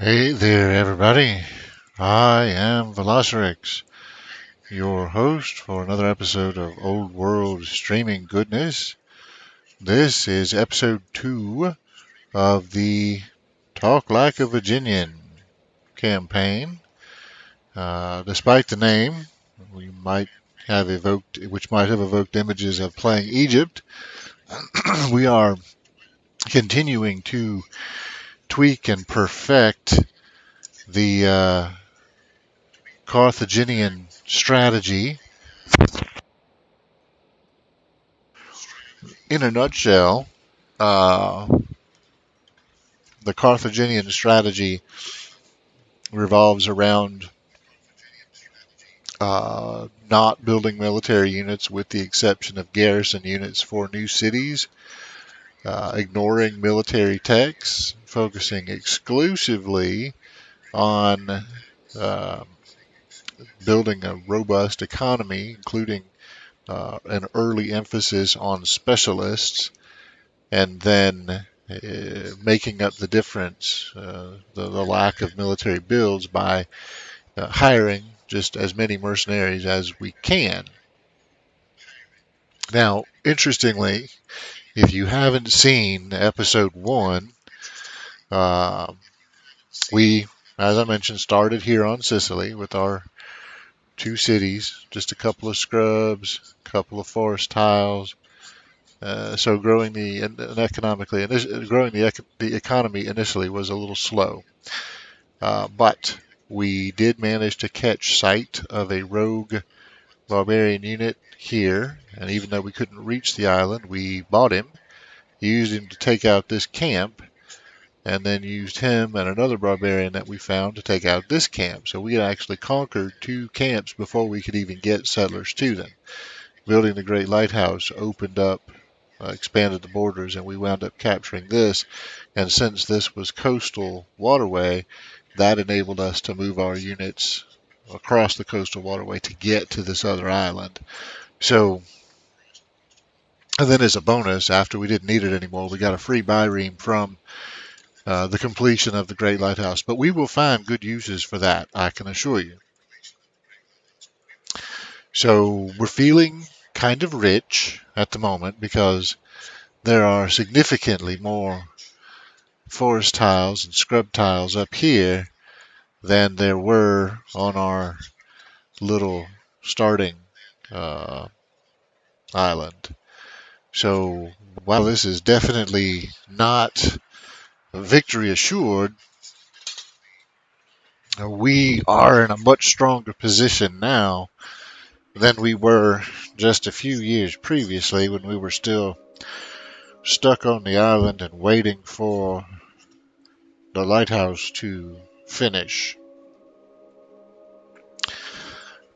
Hey there, everybody. I am Velocirix, your host for another episode of Old World Streaming Goodness. This is episode 2 of the Talk Like a Virginian campaign. Despite the name, which might have evoked images of playing Egypt, we are continuing to tweak and perfect the Carthaginian strategy. In a nutshell, uh, the Carthaginian strategy revolves around not building military units with the exception of garrison units for new cities, ignoring military techs, focusing exclusively on uh, building a robust economy, including an early emphasis on specialists, and then making up the difference, the lack of military builds, by hiring just as many mercenaries as we can. Now, interestingly, if you haven't seen episode 1, uh, we, as I mentioned, started here on Sicily with our 2 cities, just a couple of scrubs, a couple of forest tiles. So growing the economy initially was a little slow. But we did manage to catch sight of a rogue barbarian unit here, and even though we couldn't reach the island, we bought him, used him to take out this camp, and then used him and another barbarian that we found to take out this camp. So we had actually conquered 2 camps before we could even get settlers to them. Building the Great Lighthouse opened up, expanded the borders, and we wound up capturing this. And since this was coastal waterway, that enabled us to move our units across the coastal waterway to get to this other island. So, and then as a bonus, after we didn't need it anymore, we got a free bireme from the completion of the Great Lighthouse. But we will find good uses for that, I can assure you. So we're feeling kind of rich at the moment because there are significantly more forest tiles and scrub tiles up here than there were on our little starting uh, island. So while this is definitely not victory assured, we are in a much stronger position now than we were just a few years previously when we were still stuck on the island and waiting for the lighthouse to finish.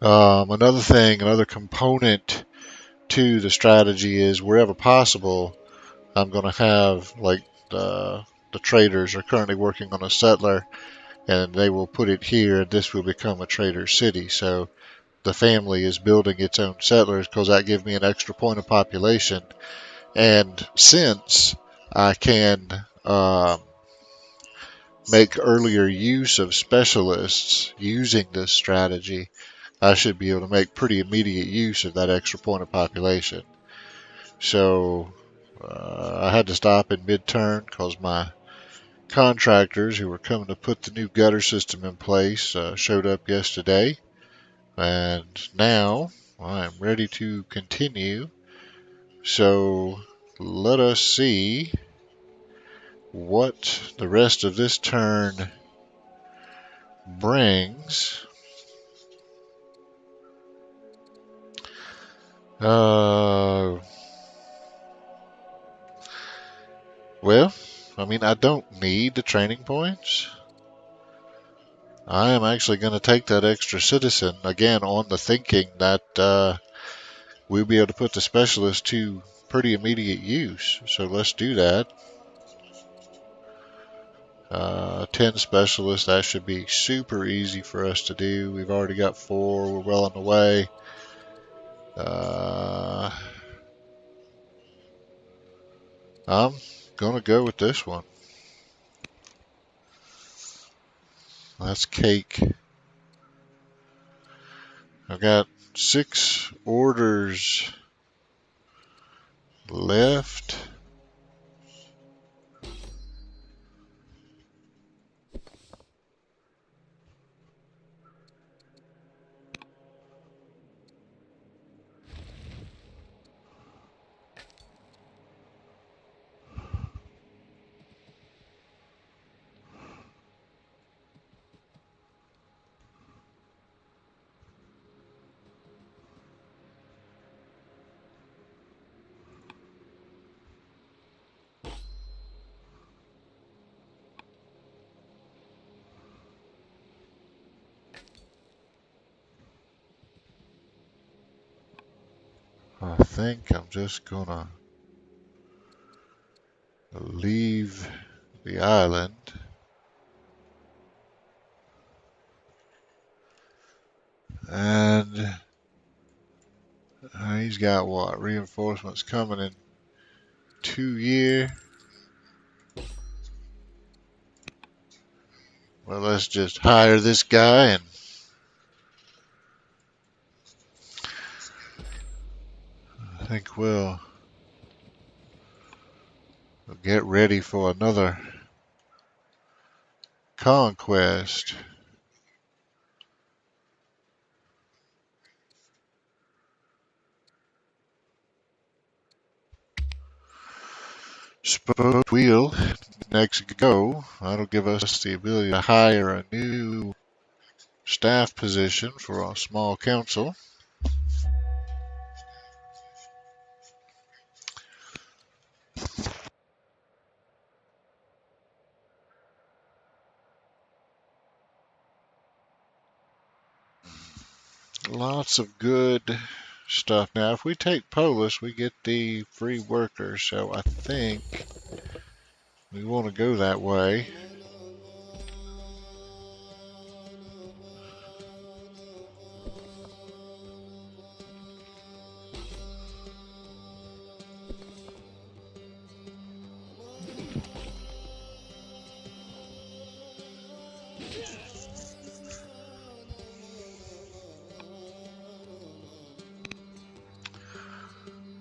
Another component to the strategy is wherever possible, I'm going to have the traders are currently working on a settler, and they will put it here, and this will become a trader city. So the family is building its own settlers because that gives me an extra point of population. And since I can make earlier use of specialists using this strategy, I should be able to make pretty immediate use of that extra point of population. So I had to stop in mid-turn because my contractors who were coming to put the new gutter system in place showed up yesterday. And now I'm ready to continue. So let us see what the rest of this turn brings. Uh, well, I mean, I don't need the training points. I am actually going to take that extra citizen, again, on the thinking that we'll be able to put the specialist to pretty immediate use. So let's do that. 10 specialists, that should be super easy for us to do. We've already got 4, we're well on the way. I'm going to go with this one. That's cake. I've got 6 orders left. I think I'm just gonna leave the island. And he's got what? Reinforcements coming in 2 years. Well, let's just hire this guy and I think we'll get ready for another conquest. Spoke wheel next go. That'll give us the ability to hire a new staff position for our small council. Lots of good stuff. Now, if we take Polis, we get the free workers, so I think we want to go that way.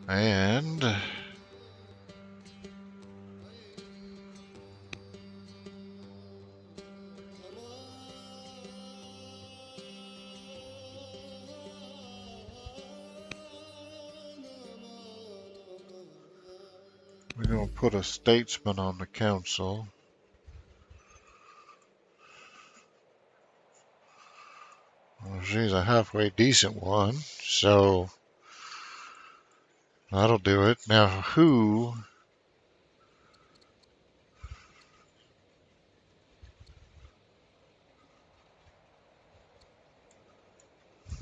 And we're going to put a statesman on the council. Well, she's a halfway decent one, so that'll do it. Now, who?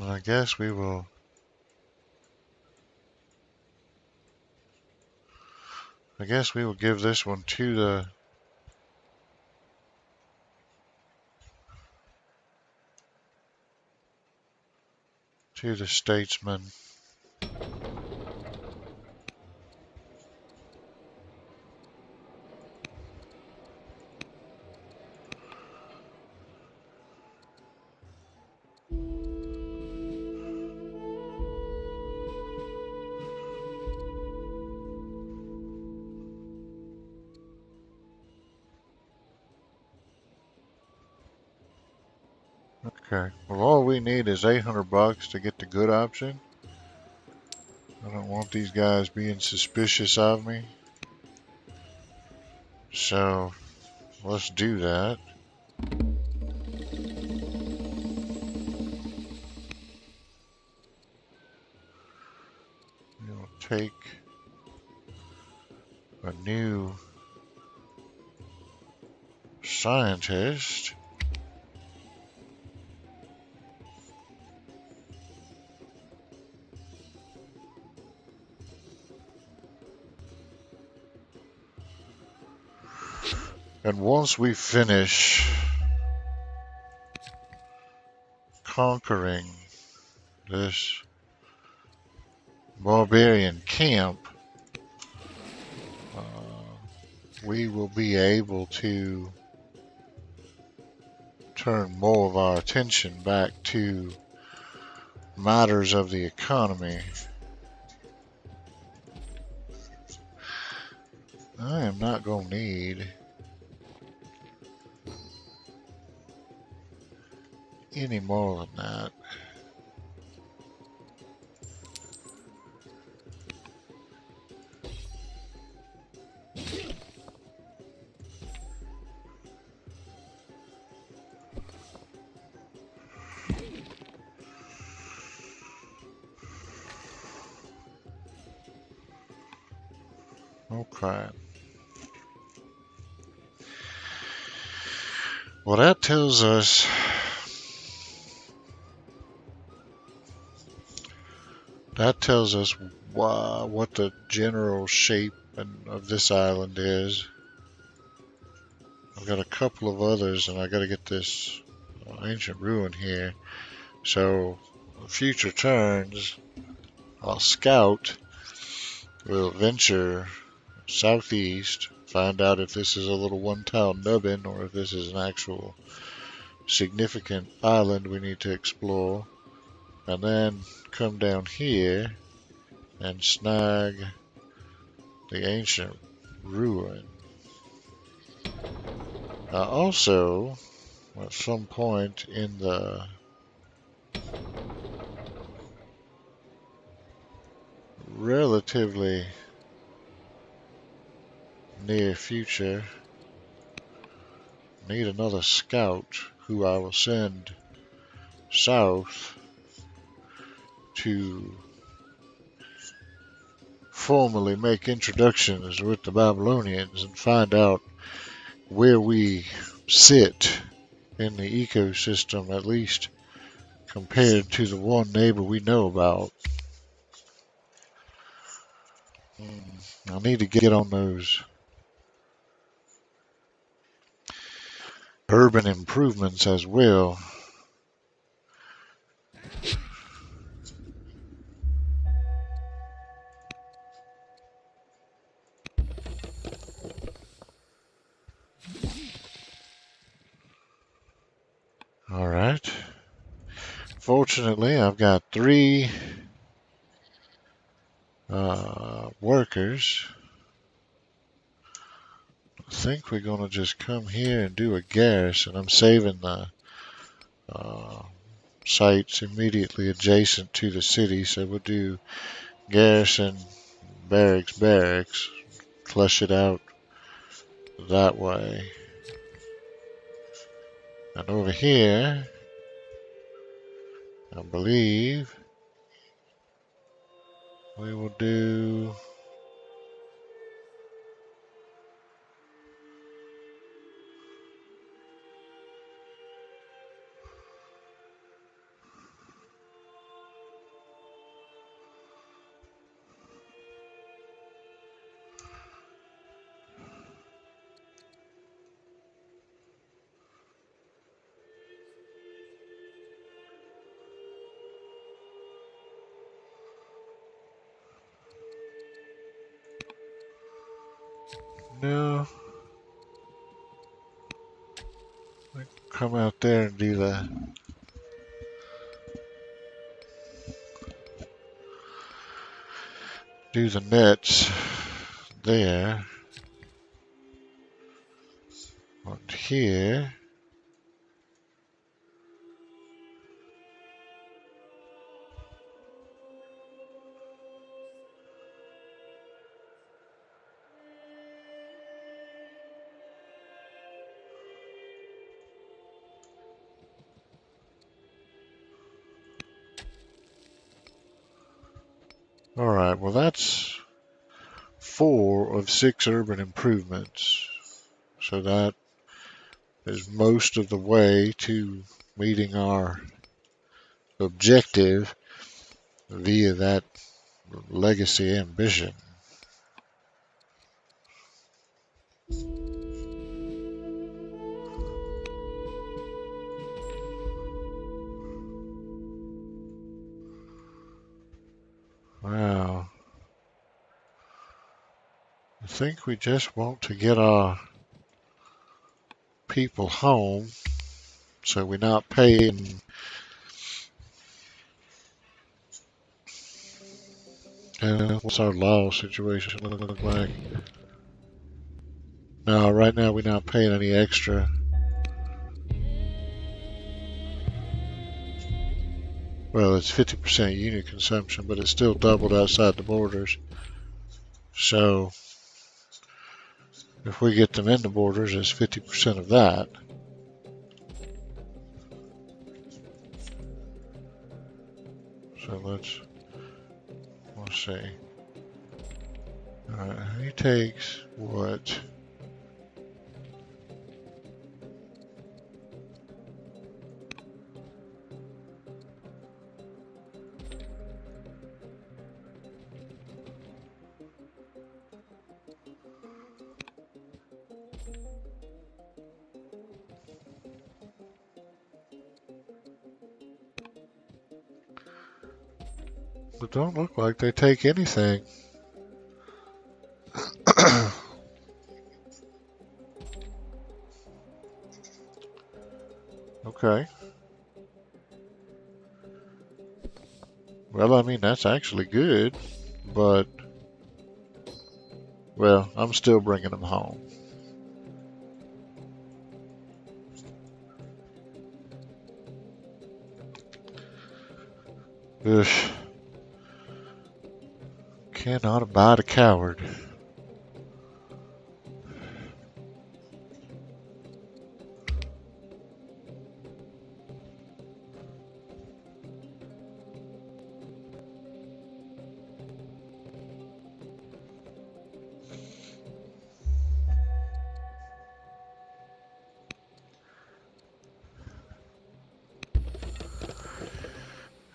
I guess we will. I guess we will give this one to the statesman. Okay. Well, all we need is $800 to get the good option. I don't want these guys being suspicious of me. So let's do that. We'll take a new scientist. And once we finish conquering this barbarian camp, we will be able to turn more of our attention back to matters of the economy. I am not going to need any more than that. Okay. Well, that tells us what the general shape of this island is. I've got a couple of others, and I got to get this ancient ruin here. So, future turns, I'll scout. We'll venture southeast, find out if this is a little one-town nubbin or if this is an actual significant island we need to explore, and then come down here and snag the ancient ruin. Also, at some point in the relatively near future, need another scout who I will send south to formally make introductions with the Babylonians and find out where we sit in the ecosystem, at least compared to the one neighbor we know about. I need to get on those urban improvements as well. All right. Fortunately, I've got 3 workers. I think we're going to just come here and do a garrison. I'm saving the uh, sites immediately adjacent to the city, so we'll do garrison, barracks, flush it out that way. And over here, I believe we will do no. Come out there and do the nets there. And here, all right. Well, that's 4 of 6 urban improvements. So that is most of the way to meeting our objective via that legacy ambition. Wow. I think we just want to get our people home So we're not paying. What's our law situation look like? No, right now we're not paying any extra. Well, it's 50% unit consumption, but it's still doubled outside the borders. So if we get them in the borders, it's 50% of that. So let's see. All right, he takes what? It don't look like they take anything. Okay. Well, I mean, that's actually good, but, well, I'm still bringing them home. Ugh. Cannot abide a coward.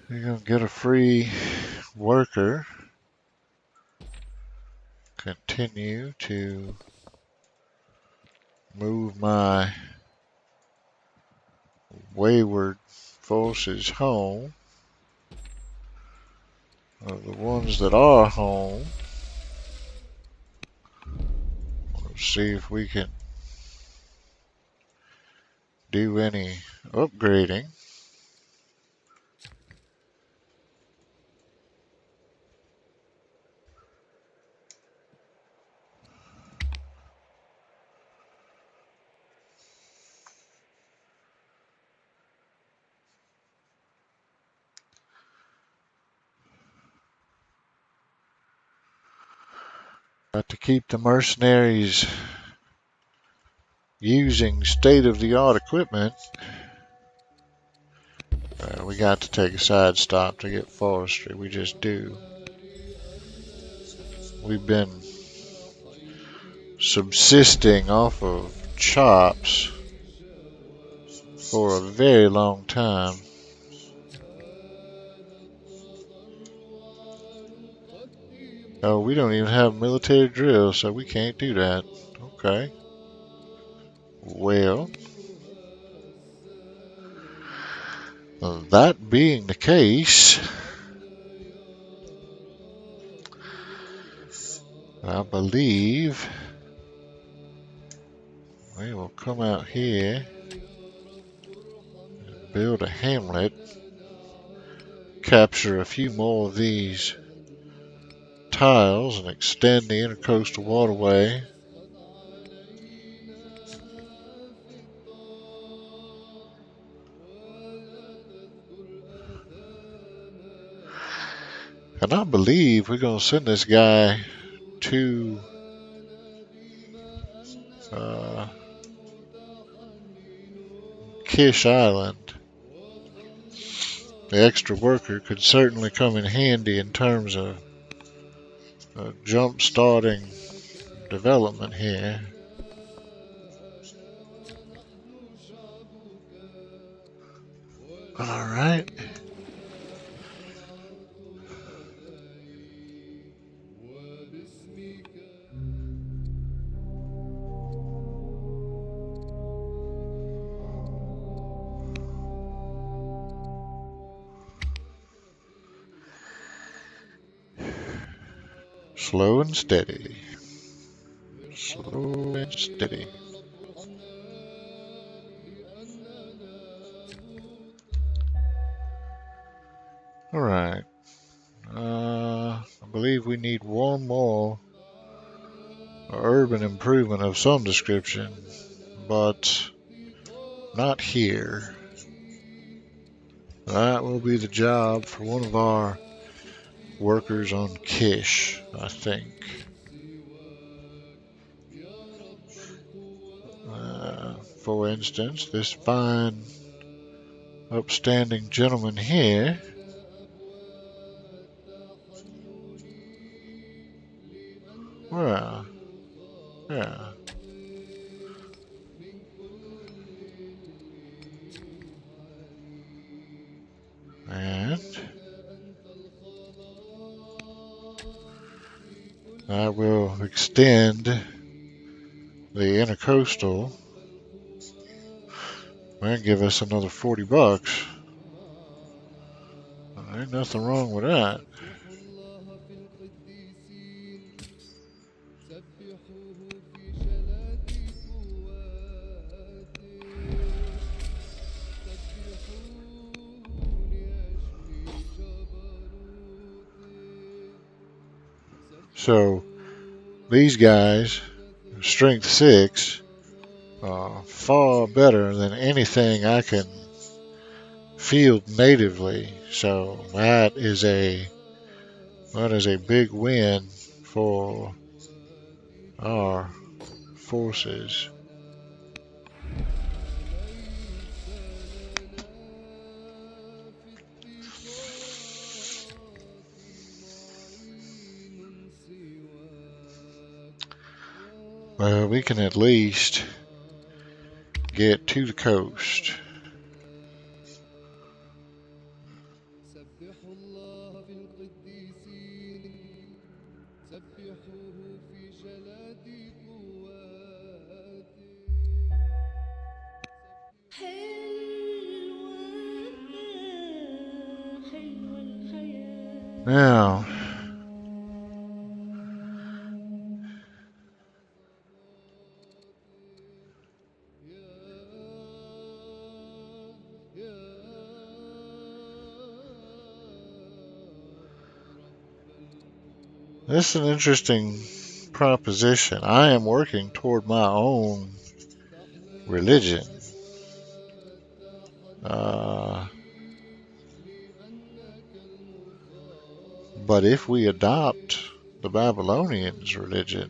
You're going to get a free worker. Continue to move my wayward forces home. The ones that are home, let's see if we can do any upgrading. Got to keep the mercenaries using state-of-the-art equipment. We got to take a side stop to get forestry. We just do. We've been subsisting off of chops for a very long time. Oh, we don't even have military drill, so we can't do that. Okay. Well, that being the case, I believe we will come out here and build a hamlet, capture a few more of these tiles, and extend the intercoastal waterway. And I believe we're going to send this guy to Kish Island. The extra worker could certainly come in handy in terms of jump starting development here. All right. Slow and steady. Slow and steady. All right. I believe we need one more urban improvement of some description, but not here. That will be the job for one of our workers on Kish, I think. For instance, this fine, upstanding gentleman here. Well, yeah. And I will extend the intercoastal and give us another 40 bucks. Ain't nothing wrong with that. So these guys, strength 6, far better than anything I can field natively. So that is a big win for our forces. Well, we can at least get to the coast. حلوة الحياة. Now, this is an interesting proposition. I am working toward my own religion. Uh, but if we adopt the Babylonians' religion,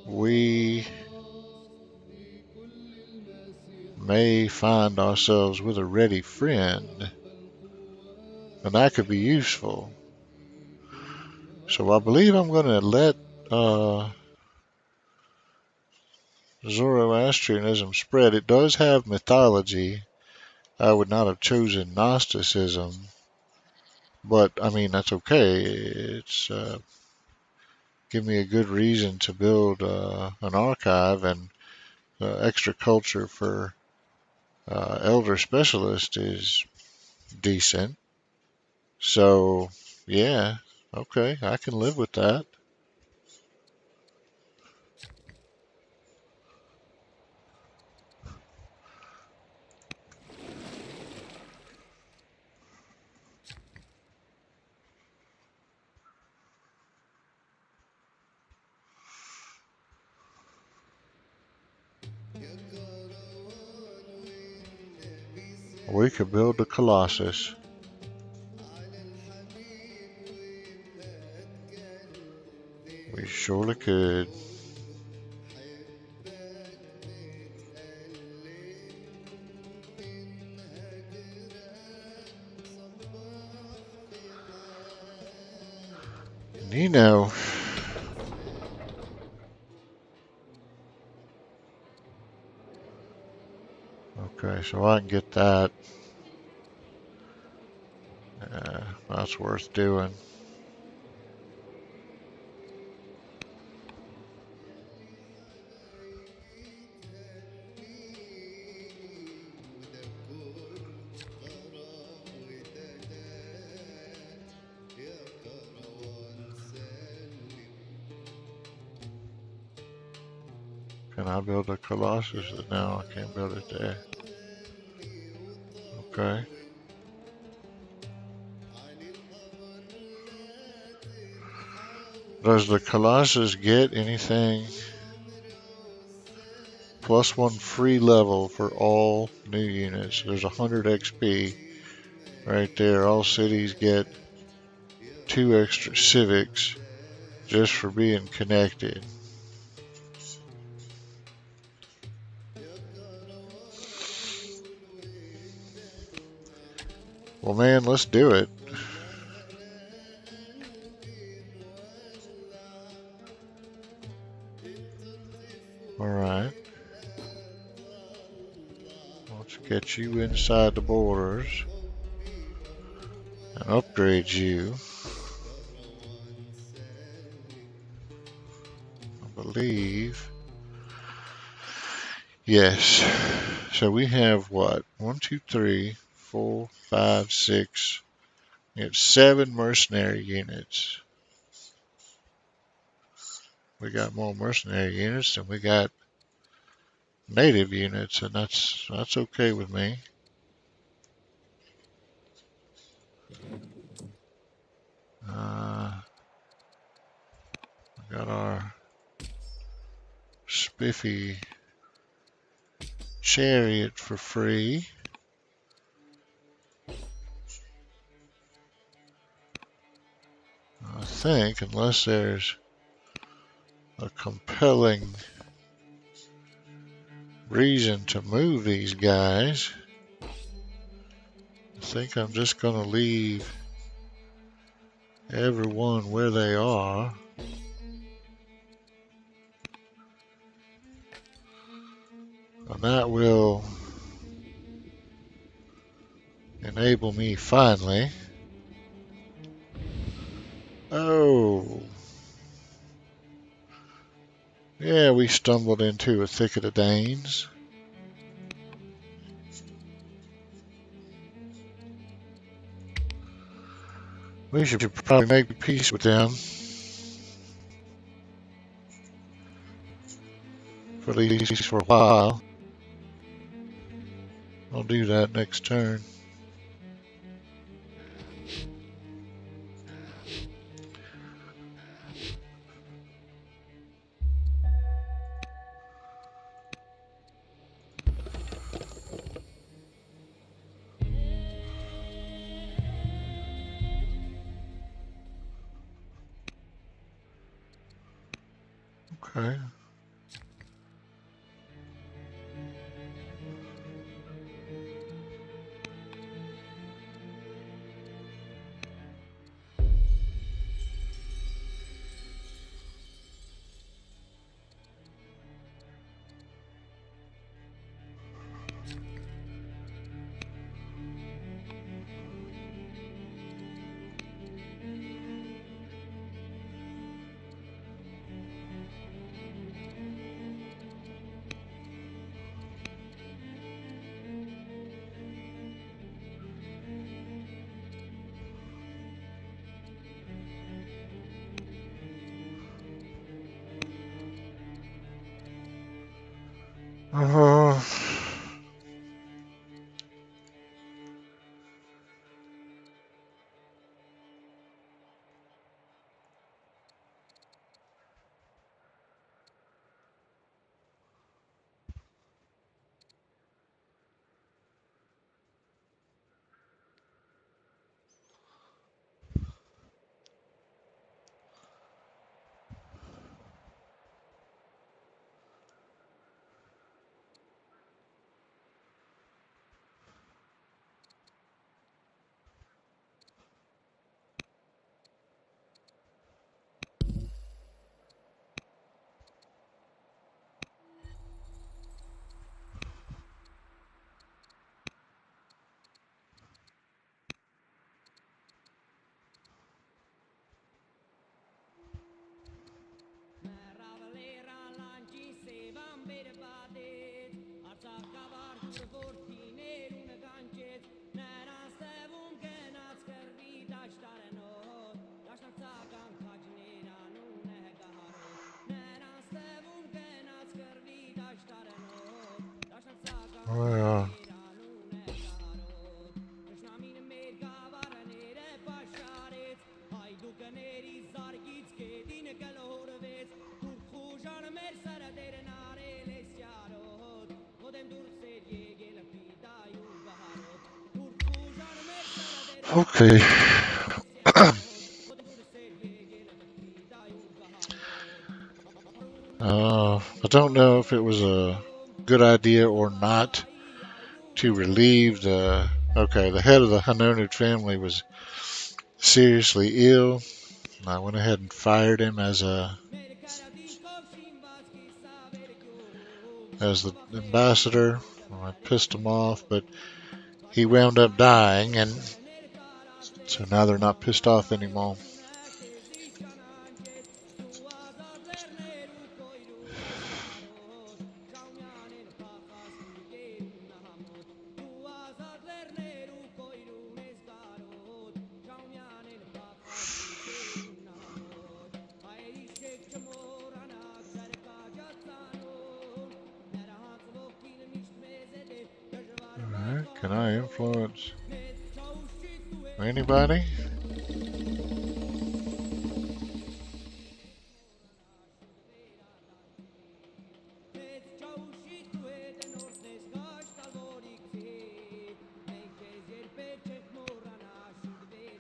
we may find ourselves with a ready friend, and that could be useful. So I believe I'm going to let uh, Zoroastrianism spread. It does have mythology. I would not have chosen Gnosticism, but I mean that's okay. It's give me a good reason to build an archive, and extra culture for elder specialist is decent. So yeah, okay, I can live with that. We could build a Colossus. We surely could. You know, okay, so I can get that. That's worth doing. Can I build a Colossus? No, I can't build it there. Okay. Does the Colossus get anything? +1 free level for all new units. There's 100 XP right there. All cities get 2 extra civics just for being connected. Well, man, let's do it. All right. Let's get you inside the borders and upgrade you. I believe. Yes. So we have what? 1, 2, 3, 4, 5, 6. We have 7 mercenary units. We got more mercenary units than we got native units, and that's okay with me. We got our spiffy chariot for free. I think, unless there's a compelling reason to move these guys, I think I'm just going to leave everyone where they are. And that will enable me finally. Oh, yeah, we stumbled into a thicket of Danes. We should probably make peace with them for at least for a while. I'll do that next turn. Okay. Uh, Well, okay. I don't know if it was a good idea or not to relieve the. Okay, the head of the Hanonid family was seriously ill. I went ahead and fired him as the ambassador. I pissed him off, but he wound up dying, and so now they're not pissed off anymore. All right, can I influence anybody?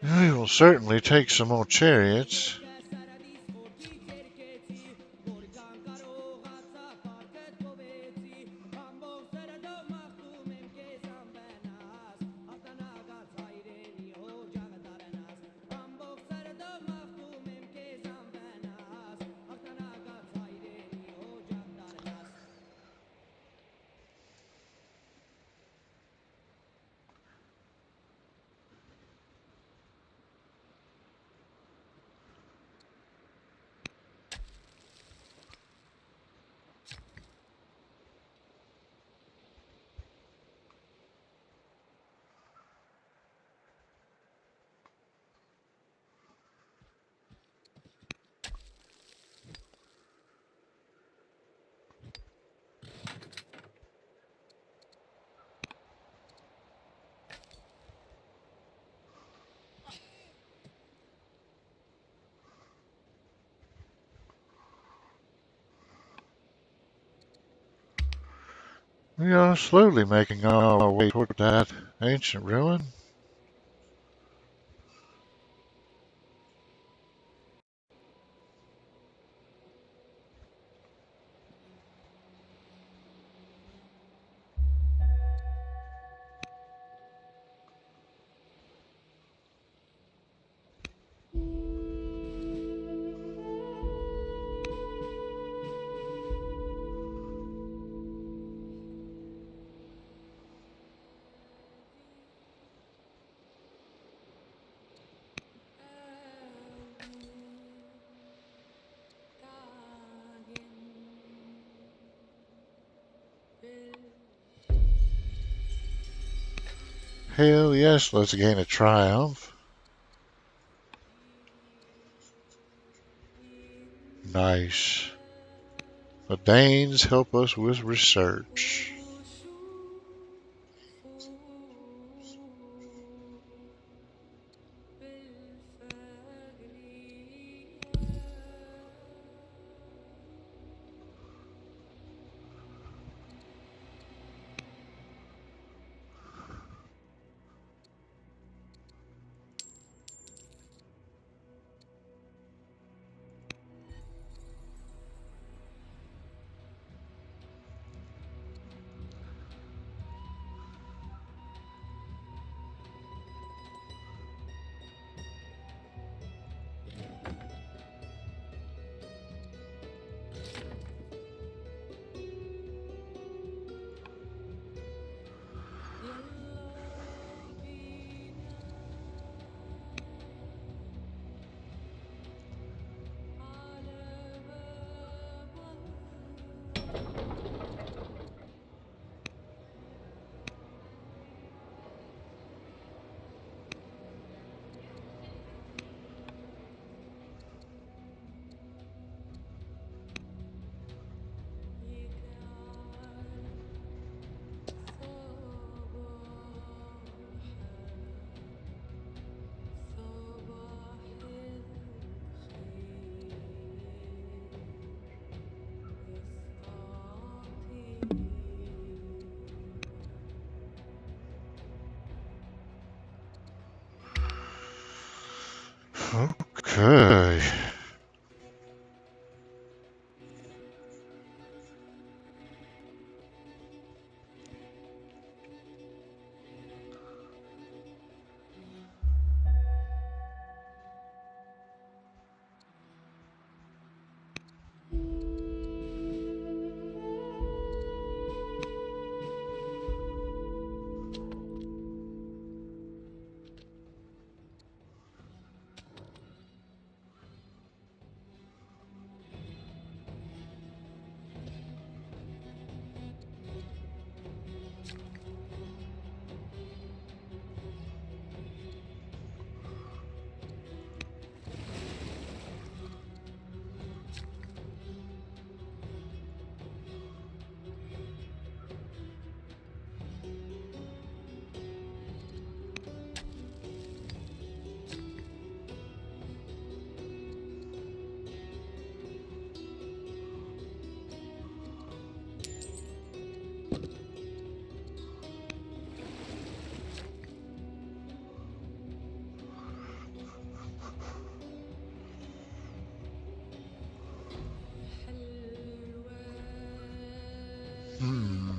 We will certainly take some more chariots. We are slowly making our way toward that ancient ruin. Hell yes, let's gain a triumph. Nice. The Danes help us with research. Okay. Hmm.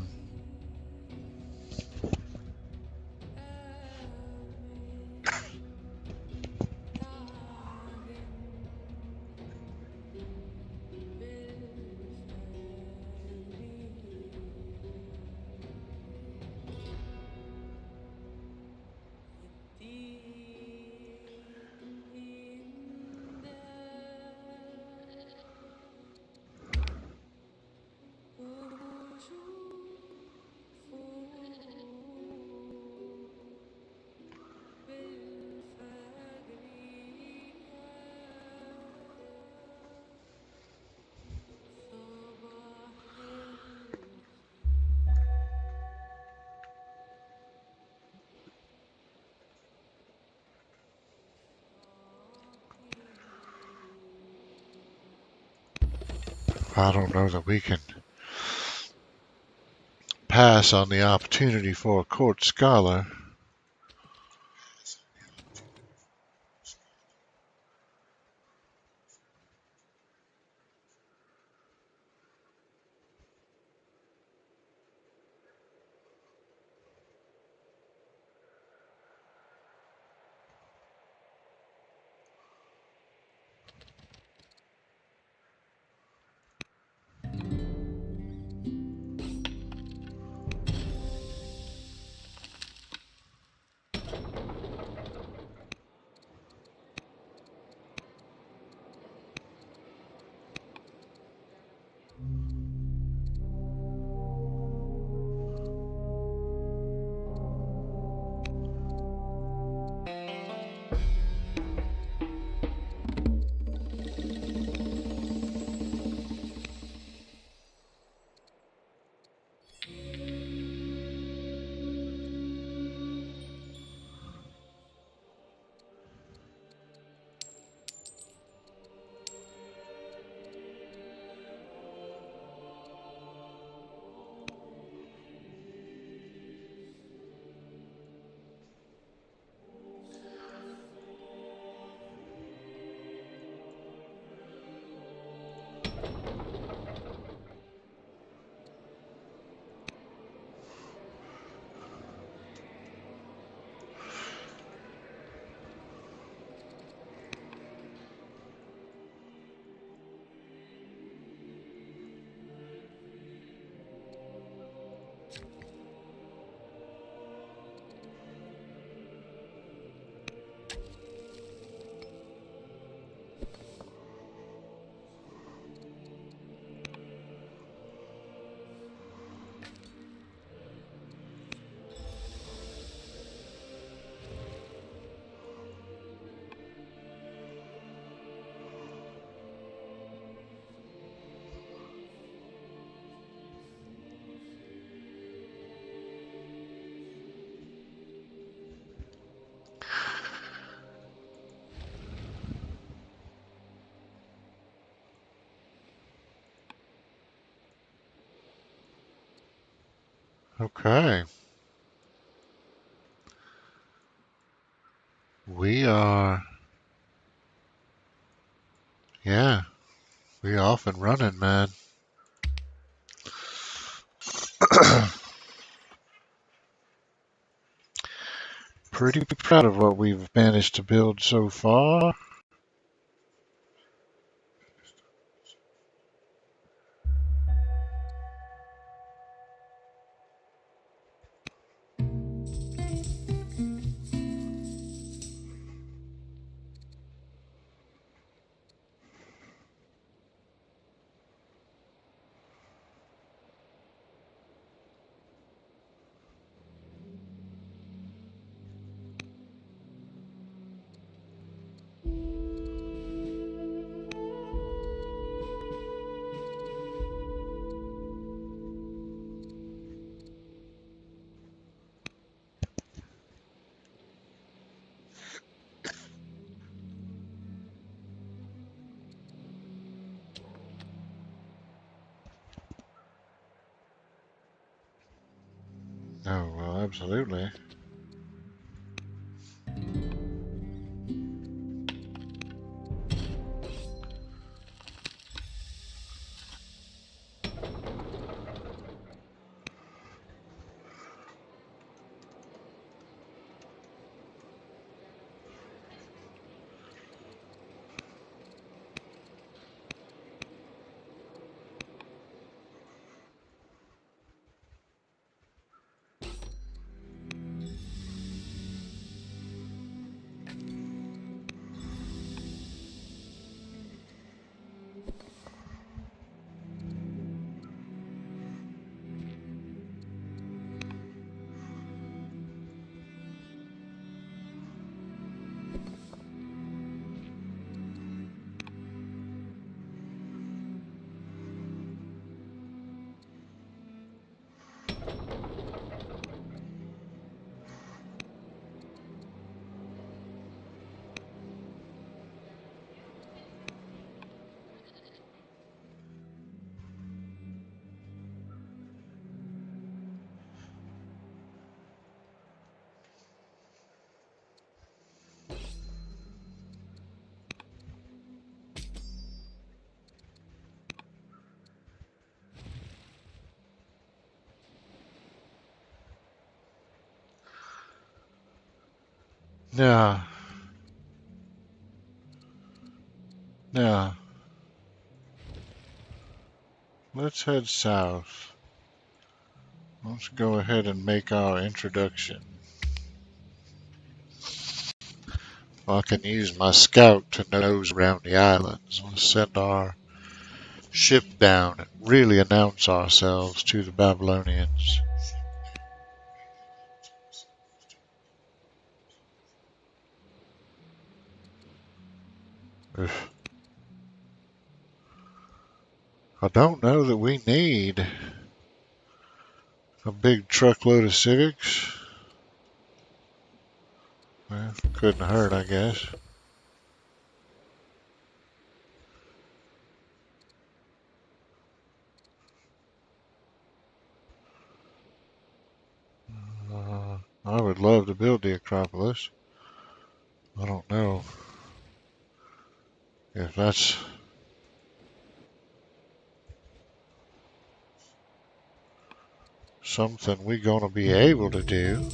I don't know that we can pass on the opportunity for a court scholar. Okay. We are Yeah, we off and running, man. Pretty proud of what we've managed to build so far. Oh, well, absolutely. Now, now, let's head south. Let's go ahead and make our introduction. I can use my scout to nose around the islands. Let's send our ship down and really announce ourselves to the Babylonians. I don't know that we need a big truckload of civics. Well, couldn't hurt, I guess. I would love to build the Acropolis. I don't know if that's something we're going to be able to do.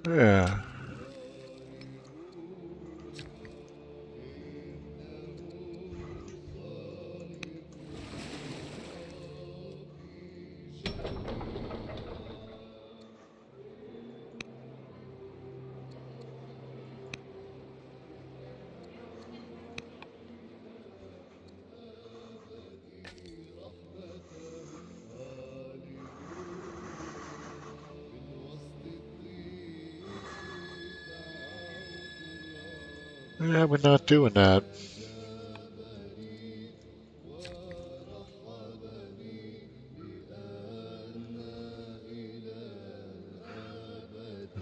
Yeah. Yeah, we're not doing that.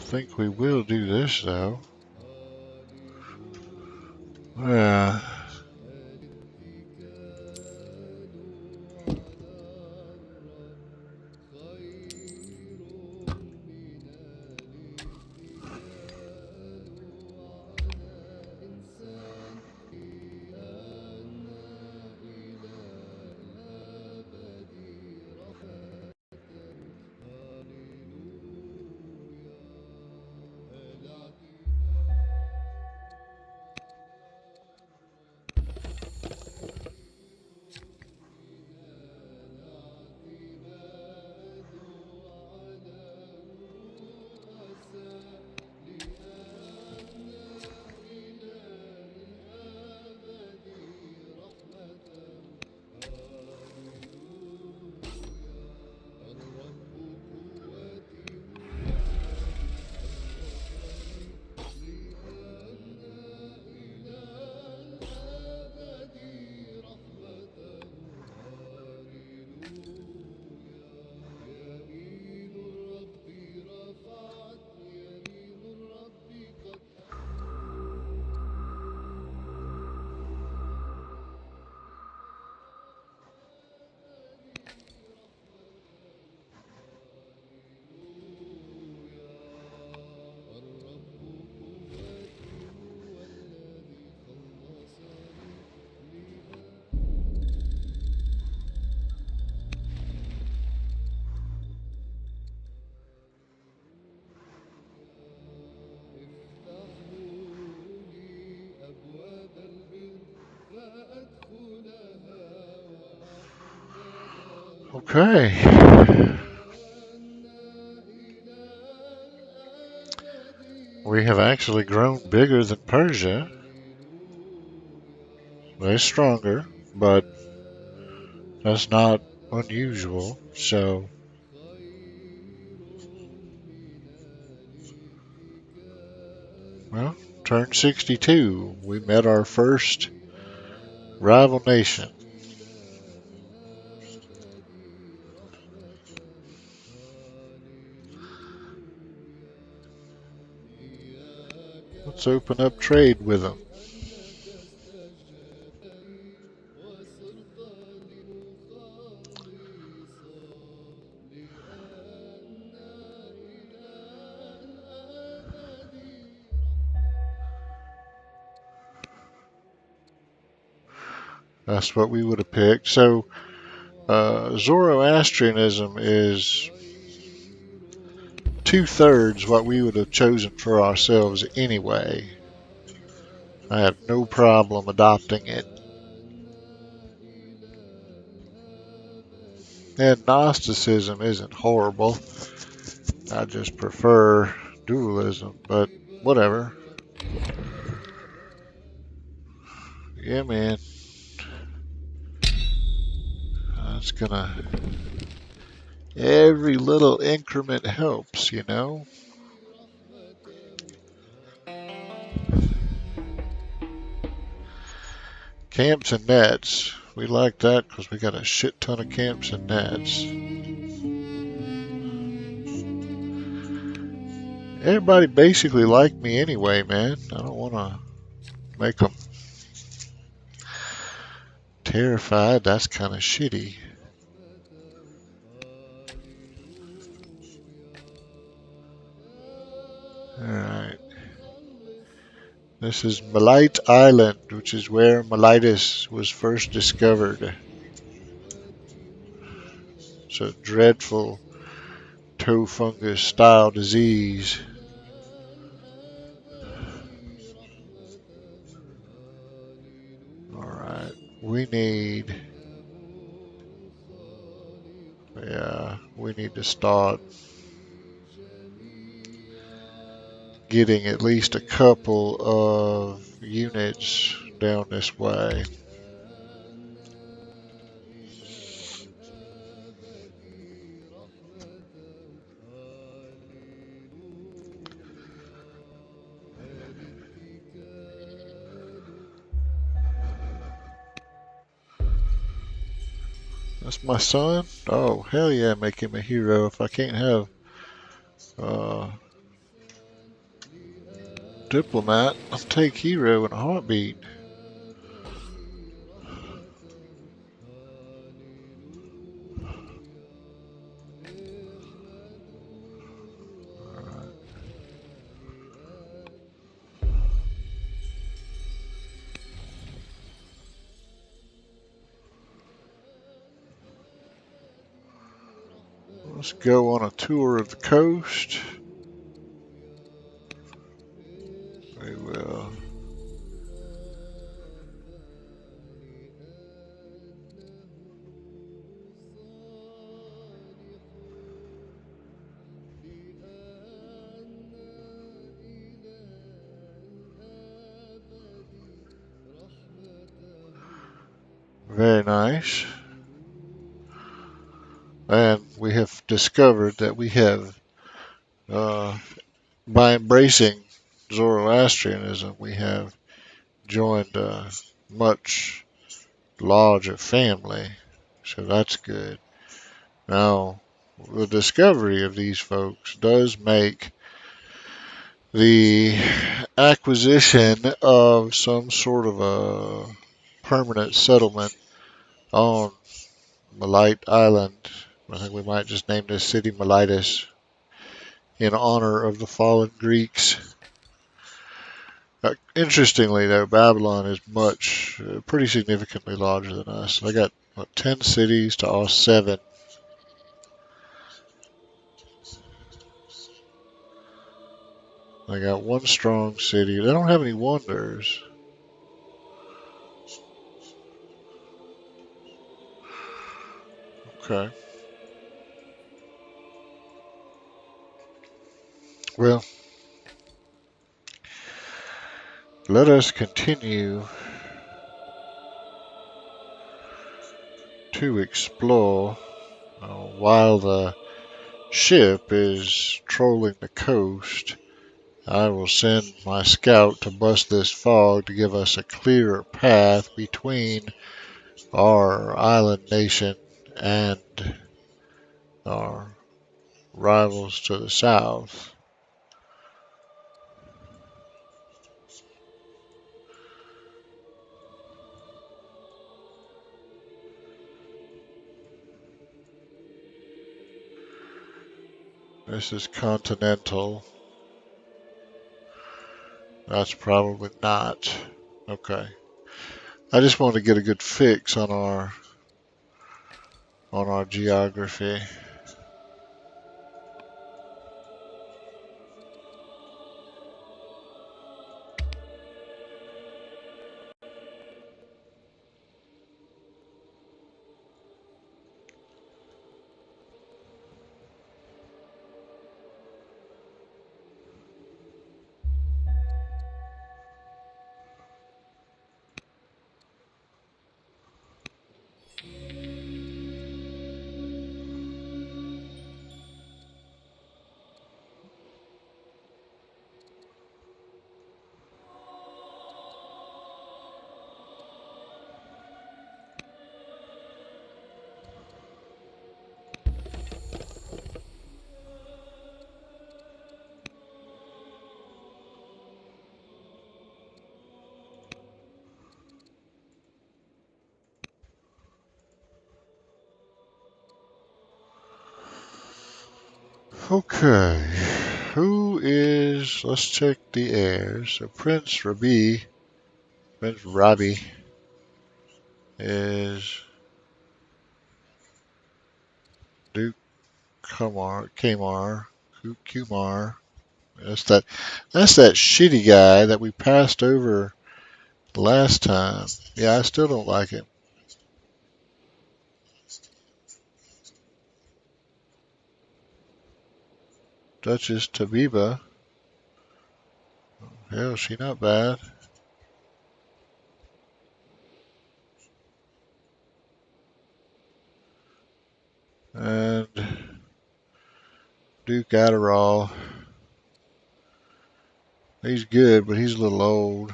think we will do this though. Yeah. Okay. We have actually grown bigger than Persia. They're stronger, but that's not unusual. So, well, turned 62. We met our first rival nation. Let's open up trade with them. That's what we would have picked. So, Zoroastrianism is two-thirds what we would have chosen for ourselves anyway. I have no problem adopting it. And Gnosticism isn't horrible. I just prefer dualism, but whatever. Yeah, man. That's gonna. Every little increment helps, you know? Camps and nets. We like that because we got a shit ton of camps and nets. Everybody basically liked me anyway, man. I don't want to make them terrified. That's kind of shitty. Alright. This is Malite Island, which is where Miletus was first discovered. It's a dreadful toe fungus style disease. Alright. We need. Yeah, we need to start getting at least a couple of units down this way. That's my son? Oh, hell yeah, make him a hero if I can't have uh, Diplomat. I'll take hero in a heartbeat. Alright. Let's go on a tour of the coast. We will. Very nice. And we have discovered that we have, by embracing Zoroastrianism, we have joined a much larger family. So that's good. Now, the discovery of these folks does make the acquisition of some sort of a permanent settlement on Malite Island. I think we might just name this city Miletus in honor of the fallen Greeks. Interestingly, though, Babylon is pretty significantly larger than us. They got, what, 10 cities to our 7. They got one strong city. They don't have any wonders. Okay. Well, let us continue to explore while the ship is trolling the coast. I will send my scout to bust this fog to give us a clearer path between our island nation and our rivals to the south. This is continental. That's probably not. Okay. I just want to get a good fix on our geography. Okay. Let's check the heirs. So Prince Rabi is Duke Kumar. That's that, that's that shitty guy that we passed over last time. Yeah, I still don't like him. Duchess Tabiba. Hell, she not bad. And Duke Adderall. He's good, but he's a little old.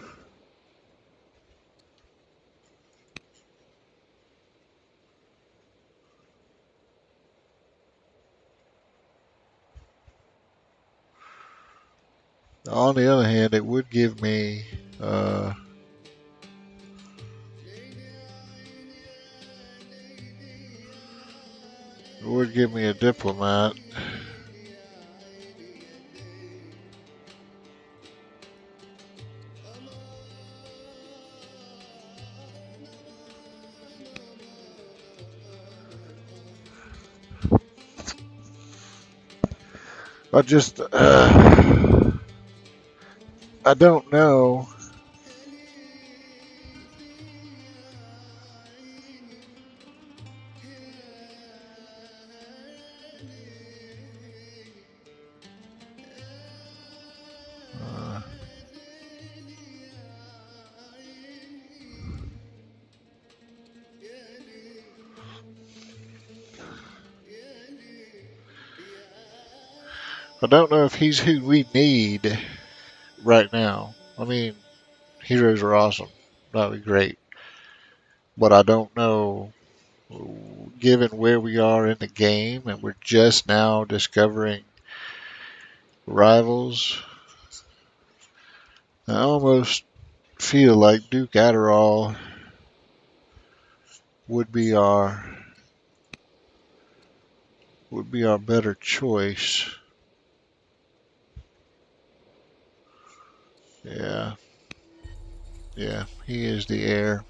On the other hand, it would give me uh, it would give me a diplomat. I just I don't know. Uh, I don't know if he's who we need right now. I mean, heroes are awesome. That'd be great. But I don't know, given where we are in the game and we're just now discovering rivals, I almost feel like Duke Adderall would be our better choice. Yeah, yeah, he is the heir.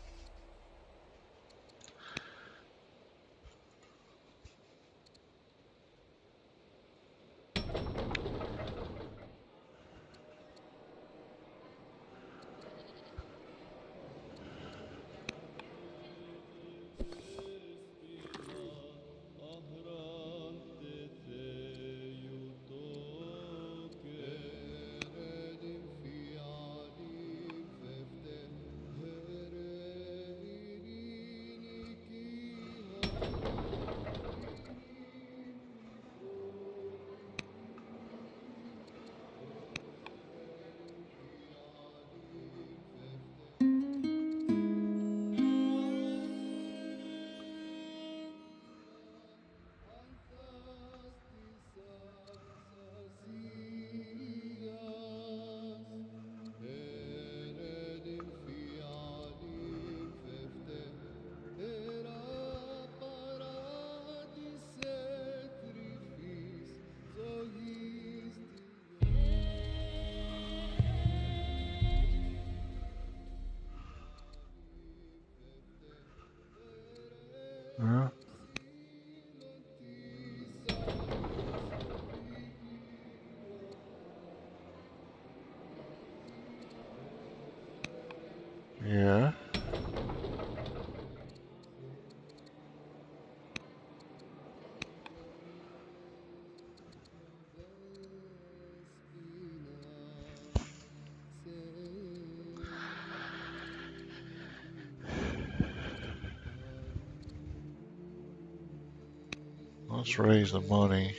Huh? Yeah, let's raise the money.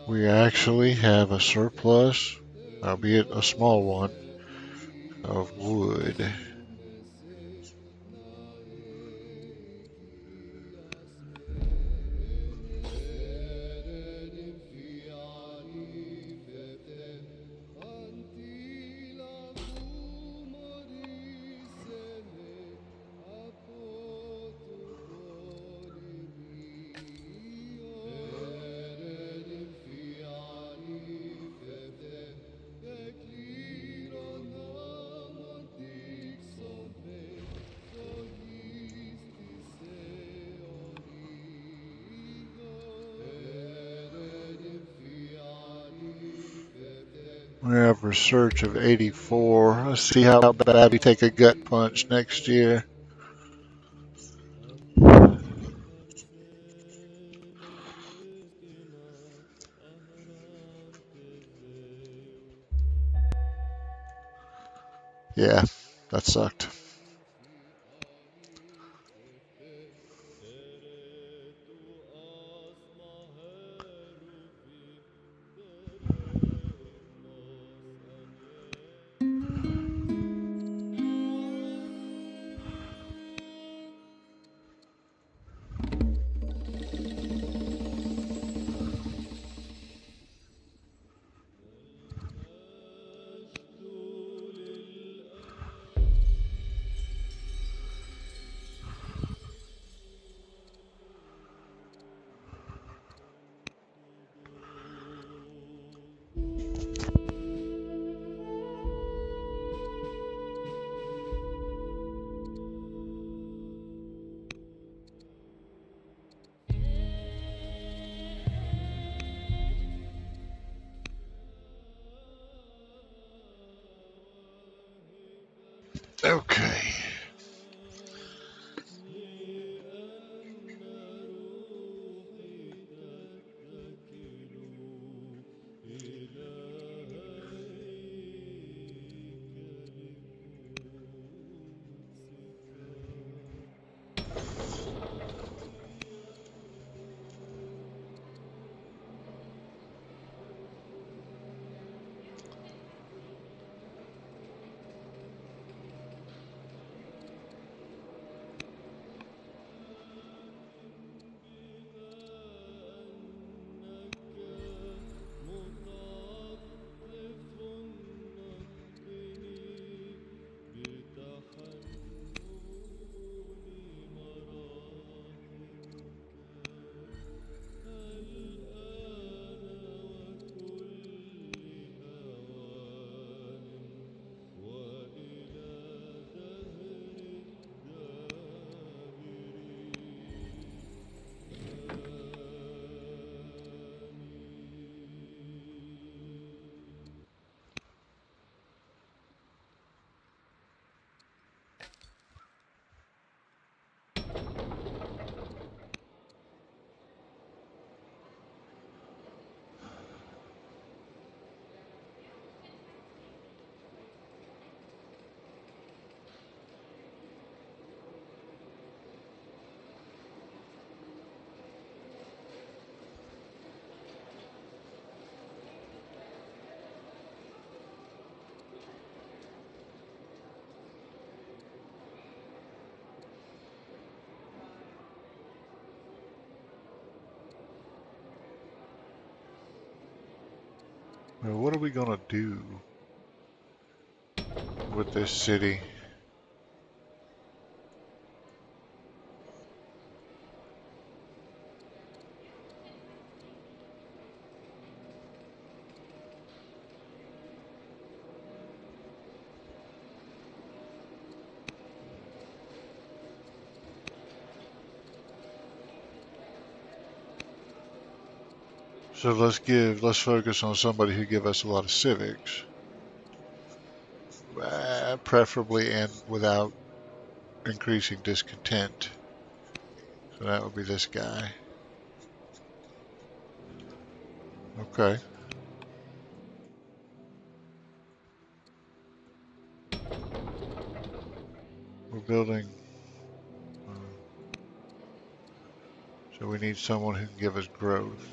We actually have a surplus, albeit a small one, of wood. We have research of 84. Let's see how bad we take a gut punch next year. Yeah, that sucked. Okay. Well, what are we gonna do with this city? So let's focus on somebody who give us a lot of civics, preferably and without increasing discontent. So that would be this guy. Okay, we're building. Uh, so we need someone who can give us growth.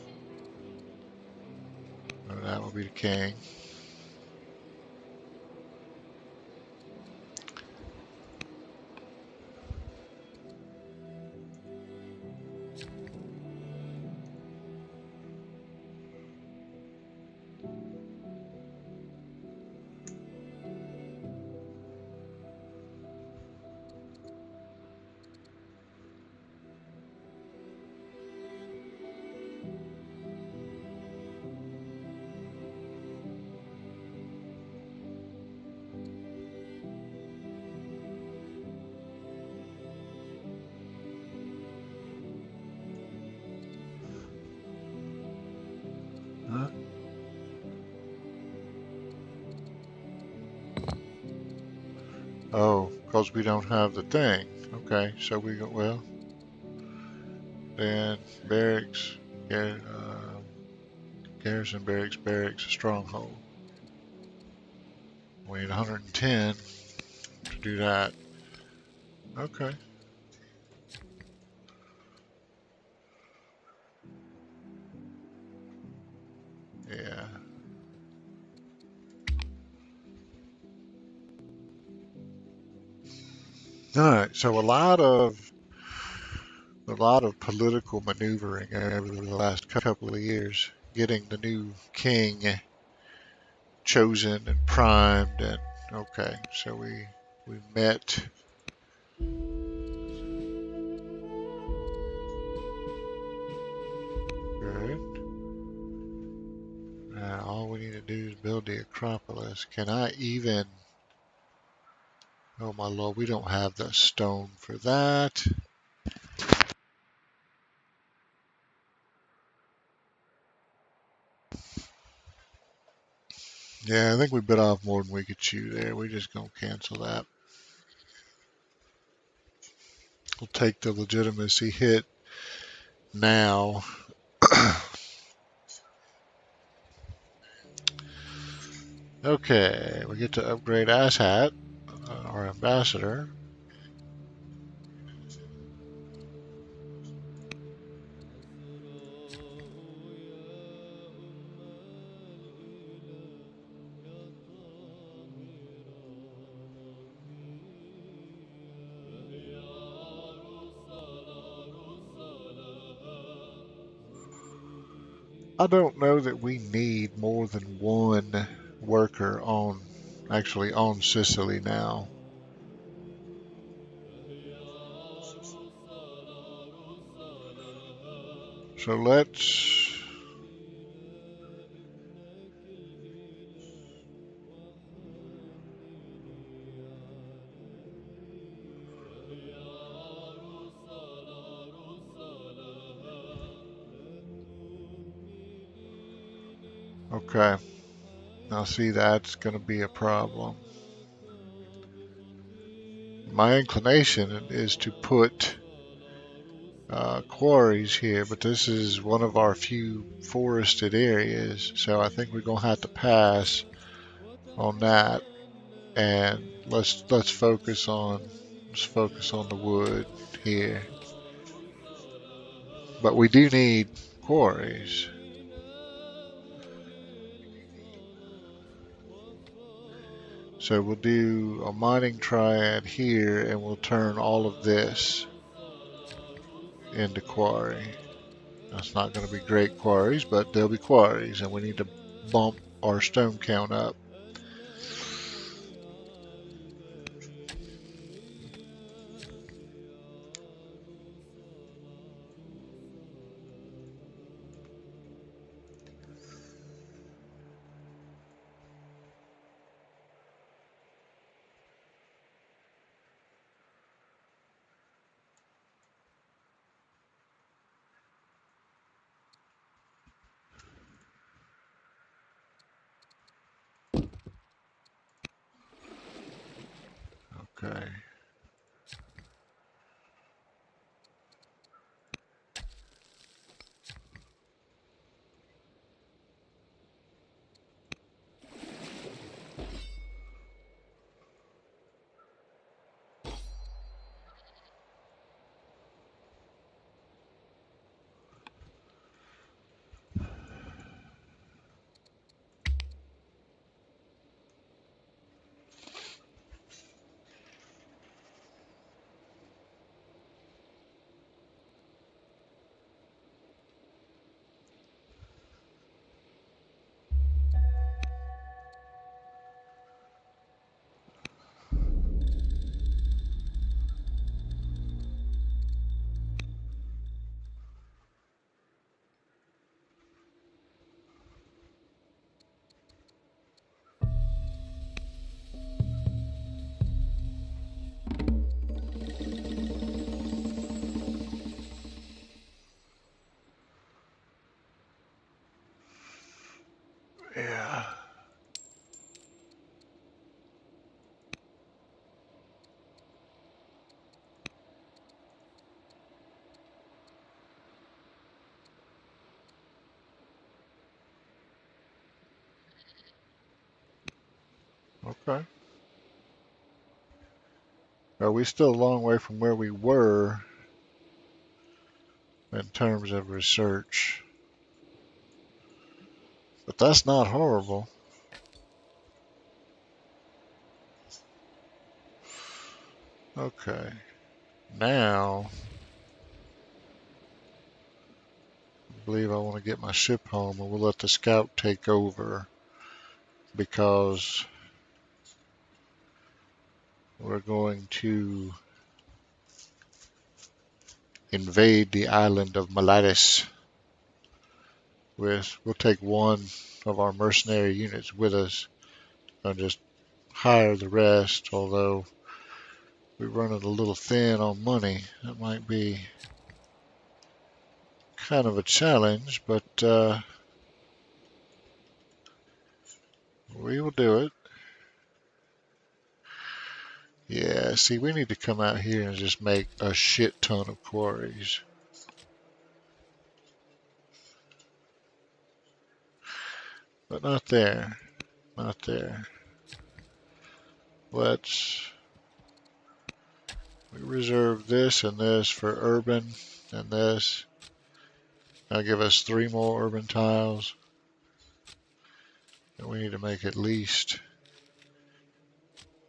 And that would be the king. Huh? Oh, because we don't have the thing. Okay, so we go, well, then barracks, garrison barracks, stronghold. We need 110. to do that. Okay. Yeah. All right. So a lot of political maneuvering over the last couple of years, getting the new king chosen and primed, and okay. So we met. Good. Now all we need to do is build the Acropolis. Can I even? Oh my lord, we don't have the stone for that. Yeah, I think we bit off more than we could chew there. We're just gonna cancel that. We'll take the legitimacy hit now. Okay, we get to upgrade Asshat, our ambassador. I don't know that we need more than one worker actually on Sicily now. So let's, okay, now see that's going to be a problem. My inclination is to put quarries here, but this is one of our few forested areas, so I think we're going to have to pass on that, and let's focus on the wood here. But we do need quarries. So we'll do a mining triad here and we'll turn all of this into quarry. That's not going to be great quarries, but they'll be quarries and we need to bump our stone count up. Okay. Yeah. Okay. Are we still a long way from where we were in terms of research? But that's not horrible. Okay. Now, I believe I want to get my ship home, and we'll let the scout take over because we're going to invade the island of Malatis. We'll take one of our mercenary units with us and just hire the rest, although we're running a little thin on money. That might be kind of a challenge, but we will do it. Yeah, see, we need to come out here and just make a shit ton of quarries. But not there. Not there. Let's we reserve this and this for urban and this. That'll give us 3 more urban tiles. And we need to make at least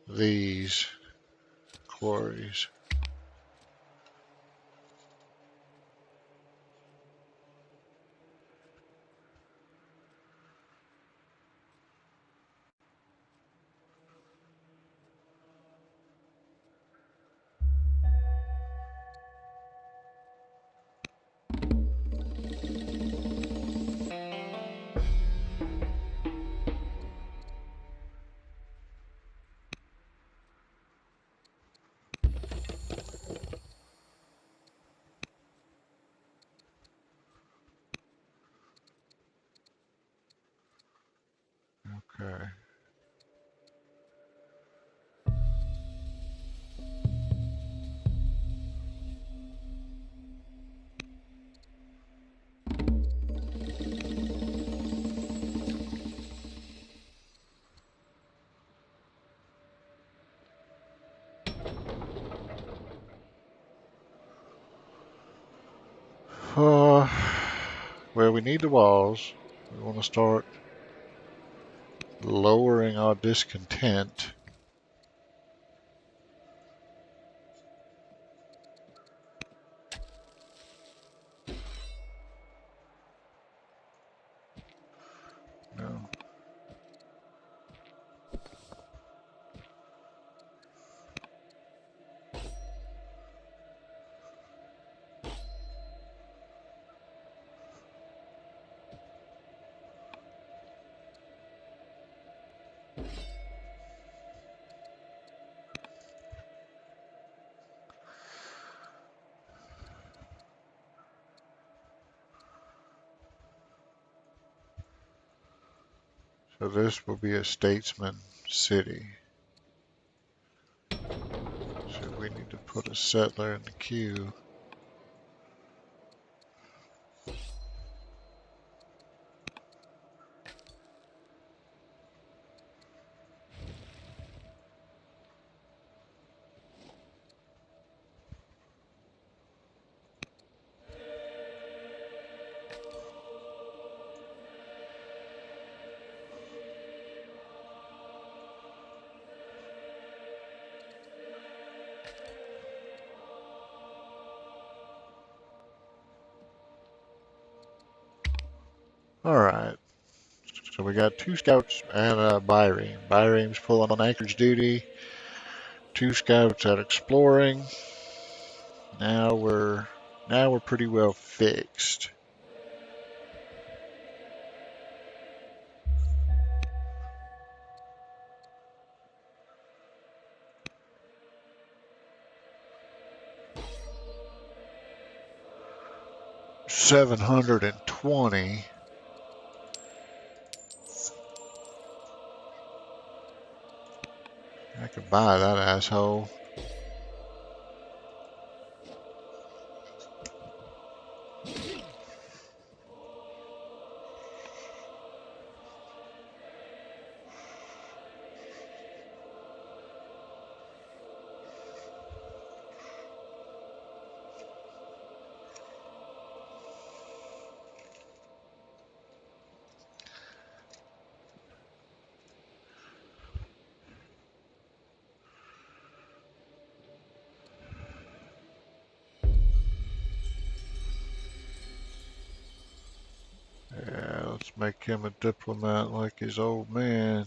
these quarries. Okay. Uh, well, we need the walls. We want to start lowering our discontent. No. So this will be a statesman city. So we need to put a settler in the queue. All right. So we got 2 scouts and a Byreem. Byreem's pulling on anchorage duty. 2 scouts out exploring. Now we're pretty well fixed. $720. I could buy that asshole. Let's make him a diplomat like his old man.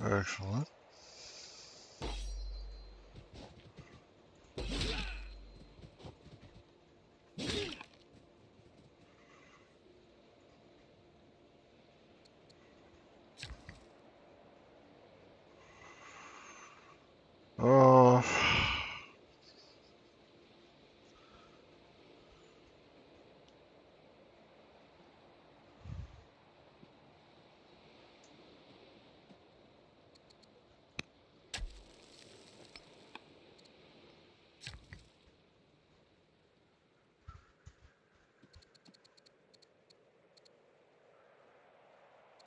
Excellent. Oh,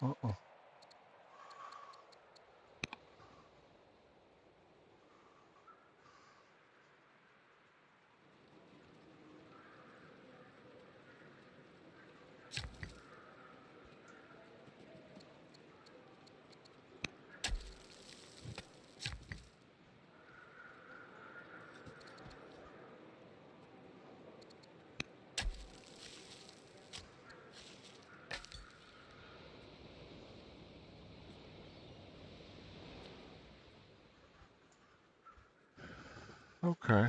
uh-uh. Okay.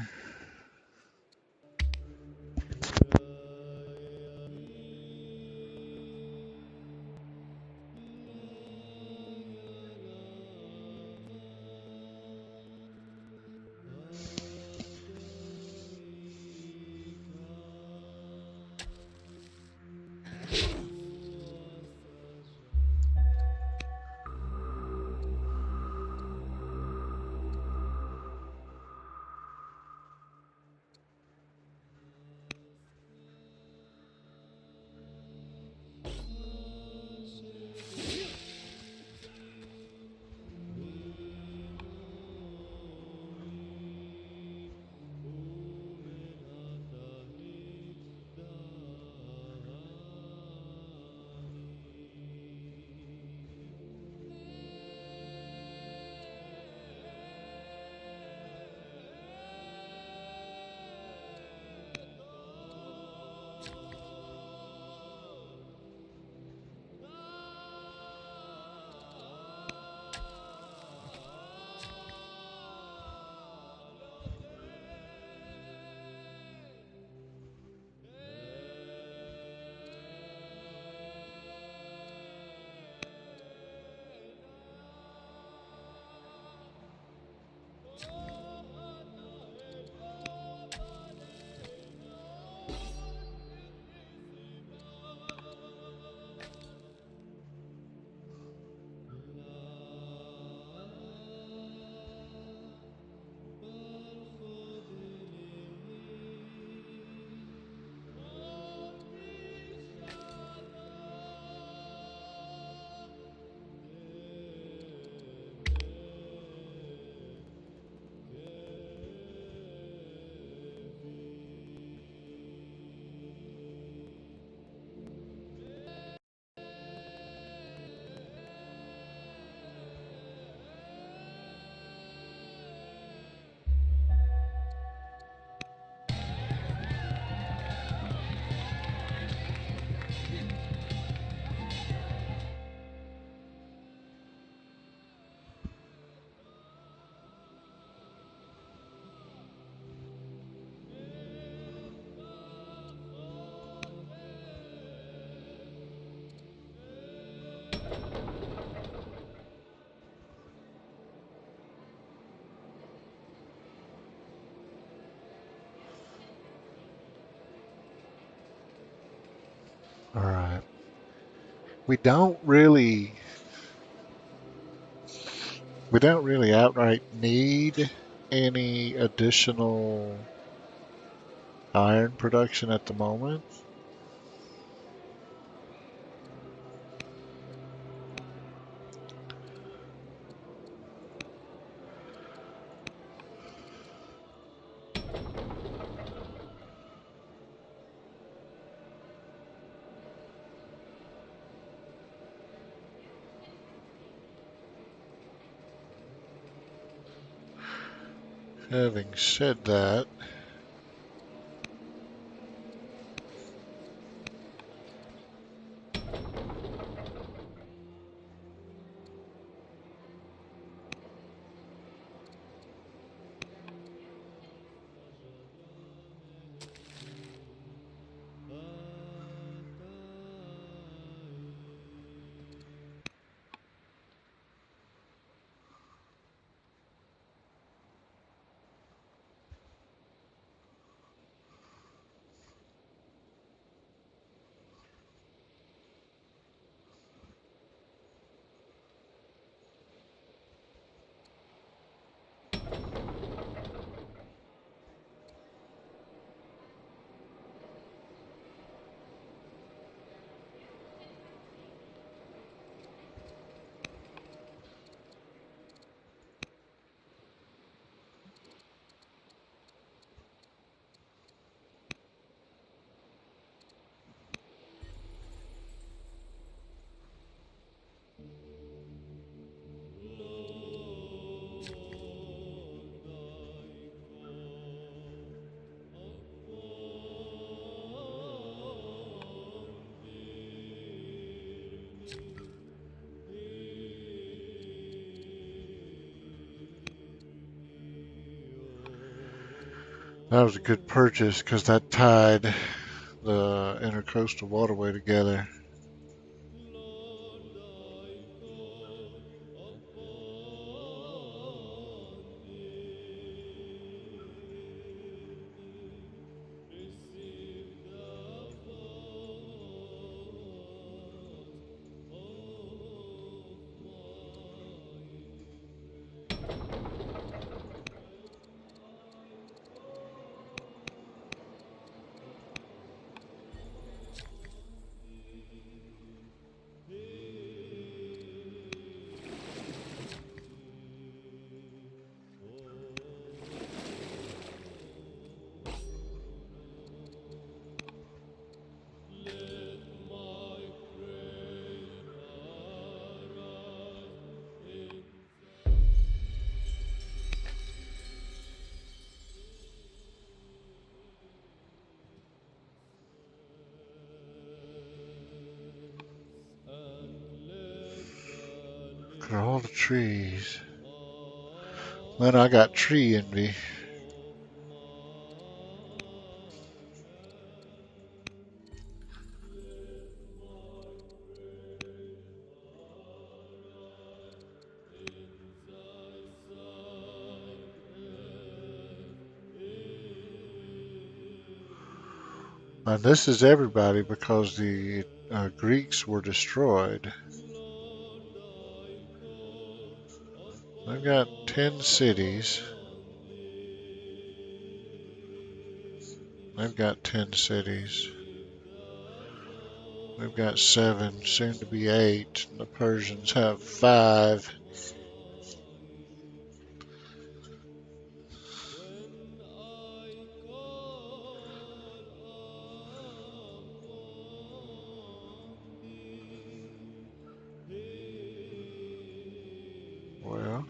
All right. We don't really we don't really outright need any additional iron production at the moment. Having said that, that was a good purchase because that tied the intercoastal waterway together. Look at all the trees. Man, I got tree envy. And this is everybody because the Greeks were destroyed. They've got 10 cities. They've got 10 cities. We've got 7, soon to be 8. The Persians have 5. Well,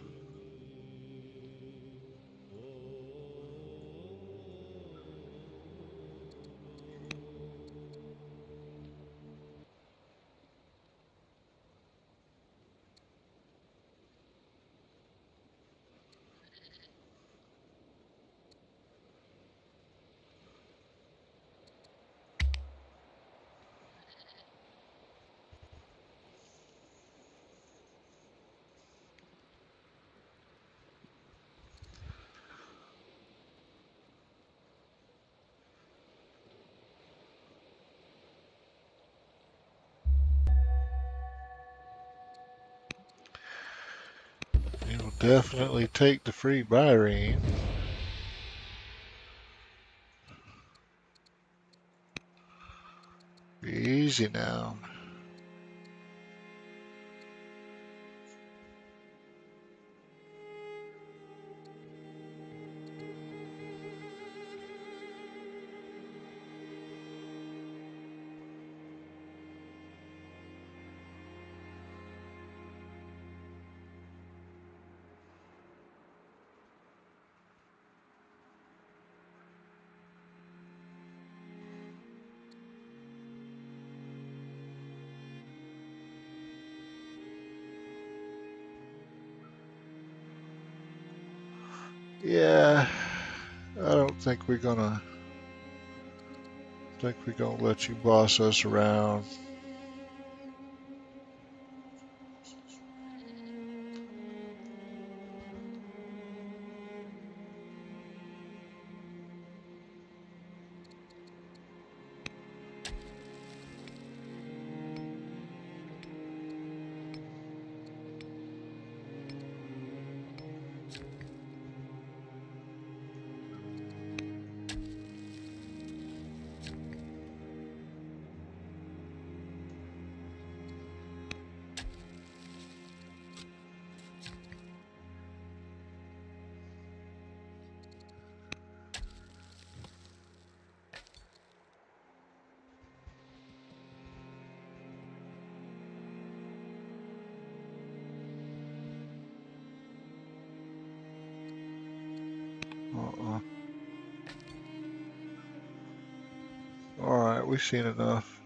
Definitely take the free byrene. Easy now. Yeah, I don't think we're gonna let you boss us around. Uh-uh. Alright, we've seen enough.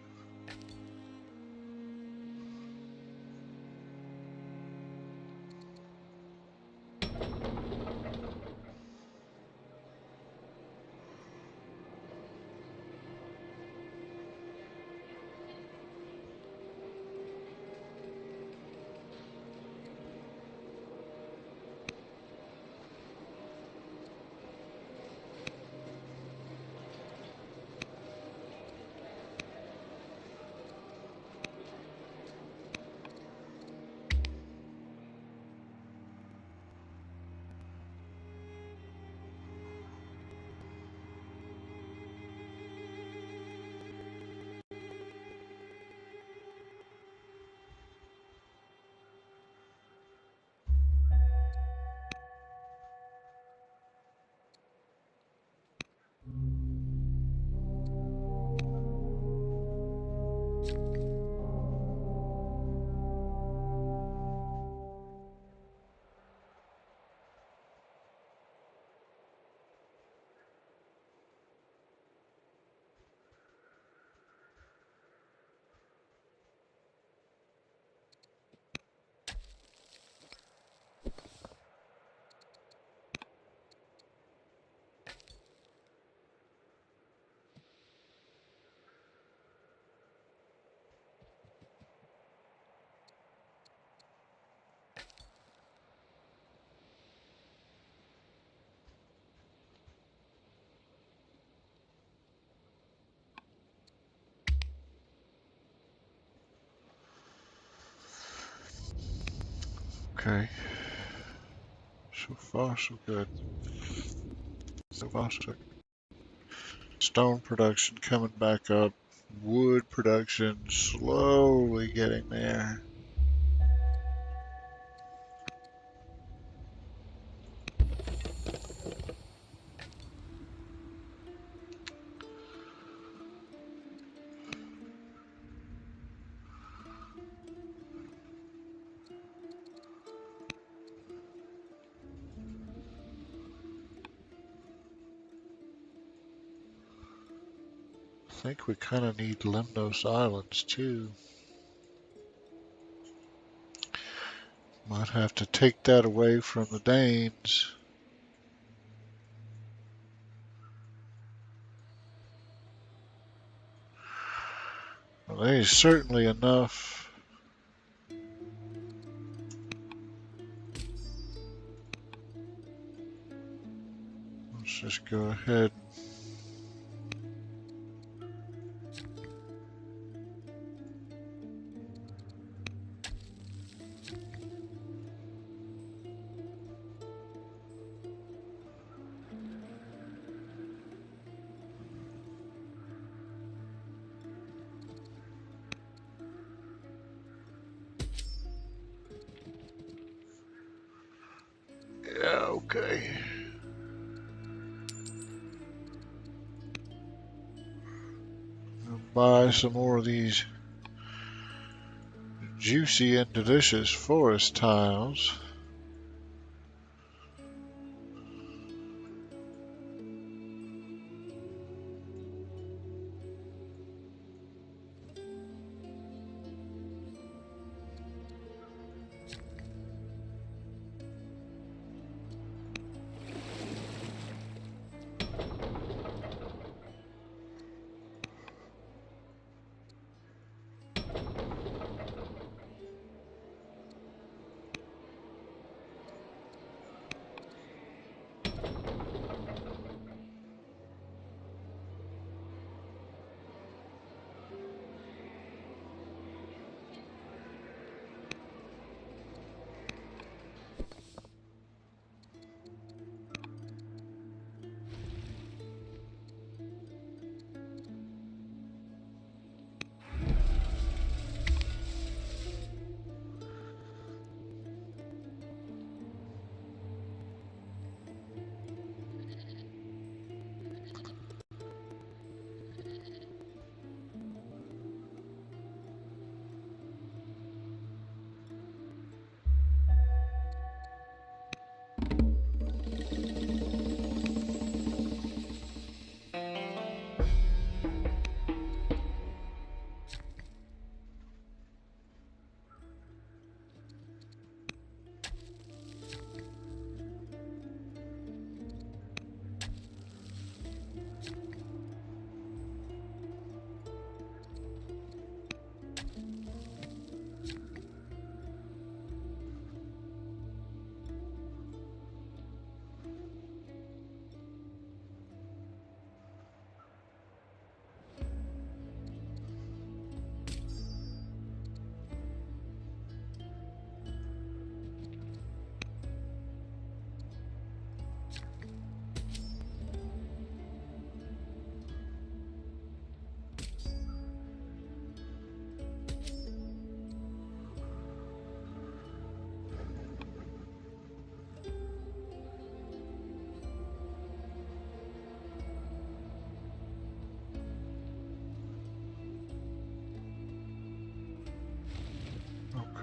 Okay. So far, so good. So far, so good. Stone production coming back up. Wood production slowly getting there. I think we kind of need Lemnos Islands too. Might have to take that away from the Danes. Well, there's certainly enough. Let's just go ahead. Okay. I'll buy some more of these juicy and delicious forest tiles.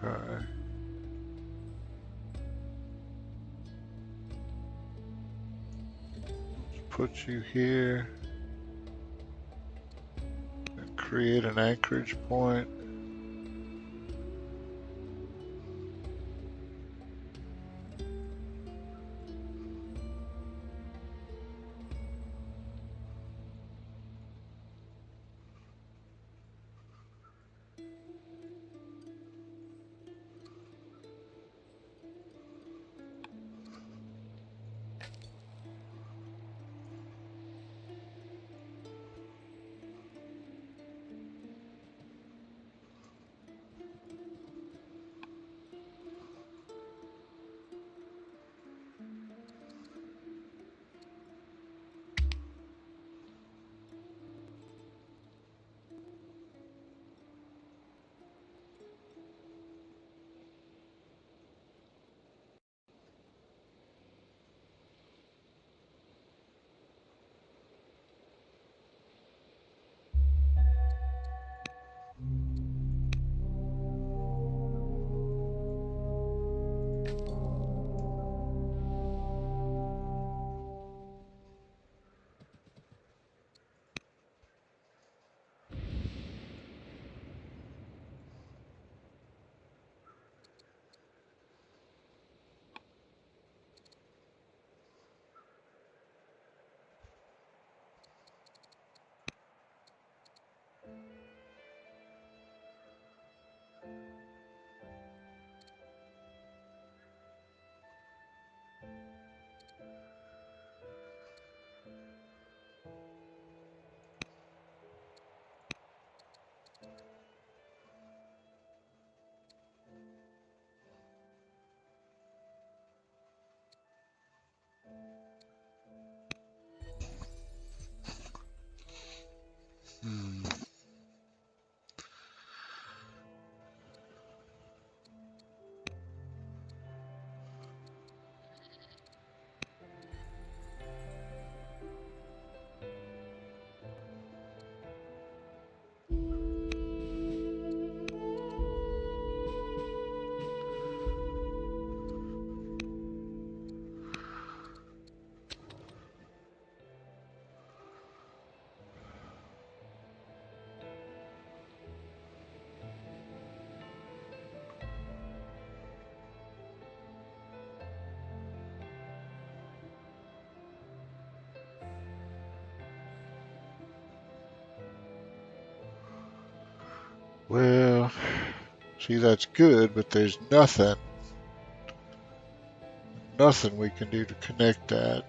Okay. Put you here and create an anchorage point. Well, see, that's good, but there's nothing we can do to connect that.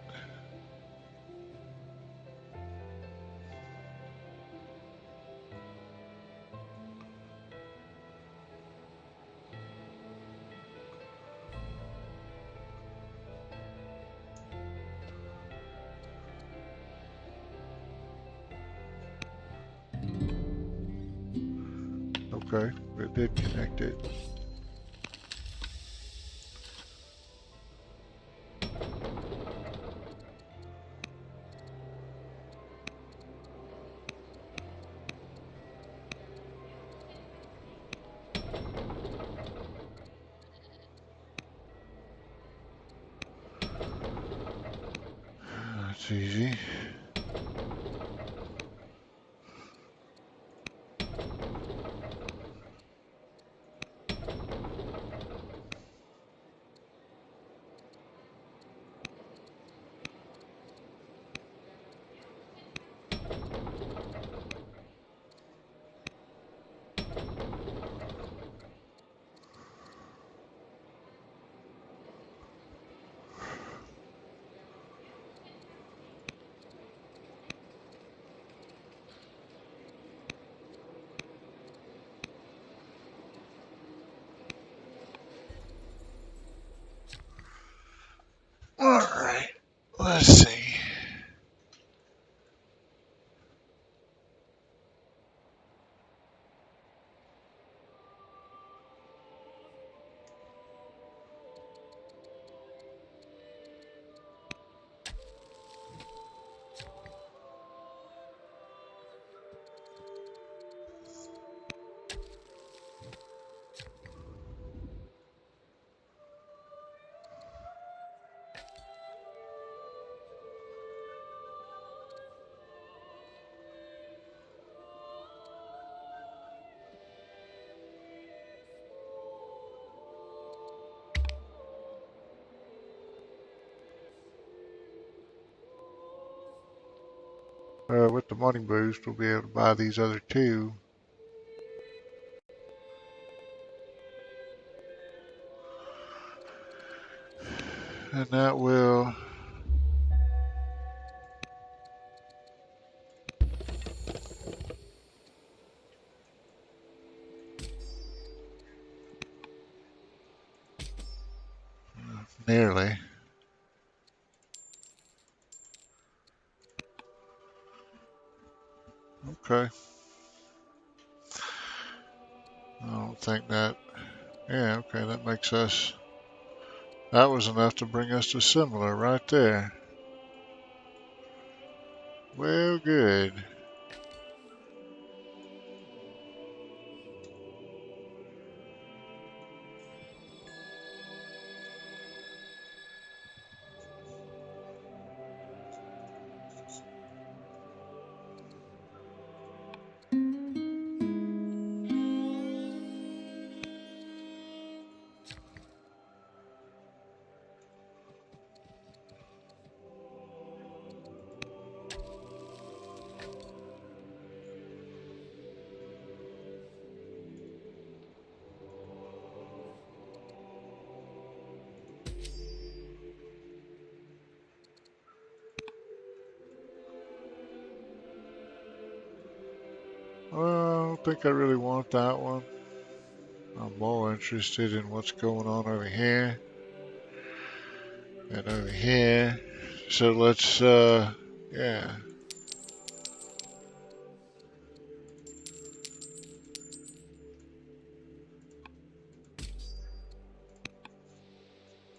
Okay, it did connect it. That's easy. All right, let's see. With the money boost, we'll be able to buy these other two. And that will nearly. Okay. I don't think that. Yeah, okay, that makes us. That was enough to bring us to similar right there. Well, good. Well, I don't think I really want that one. I'm more interested in what's going on over here and over here. So let's, yeah,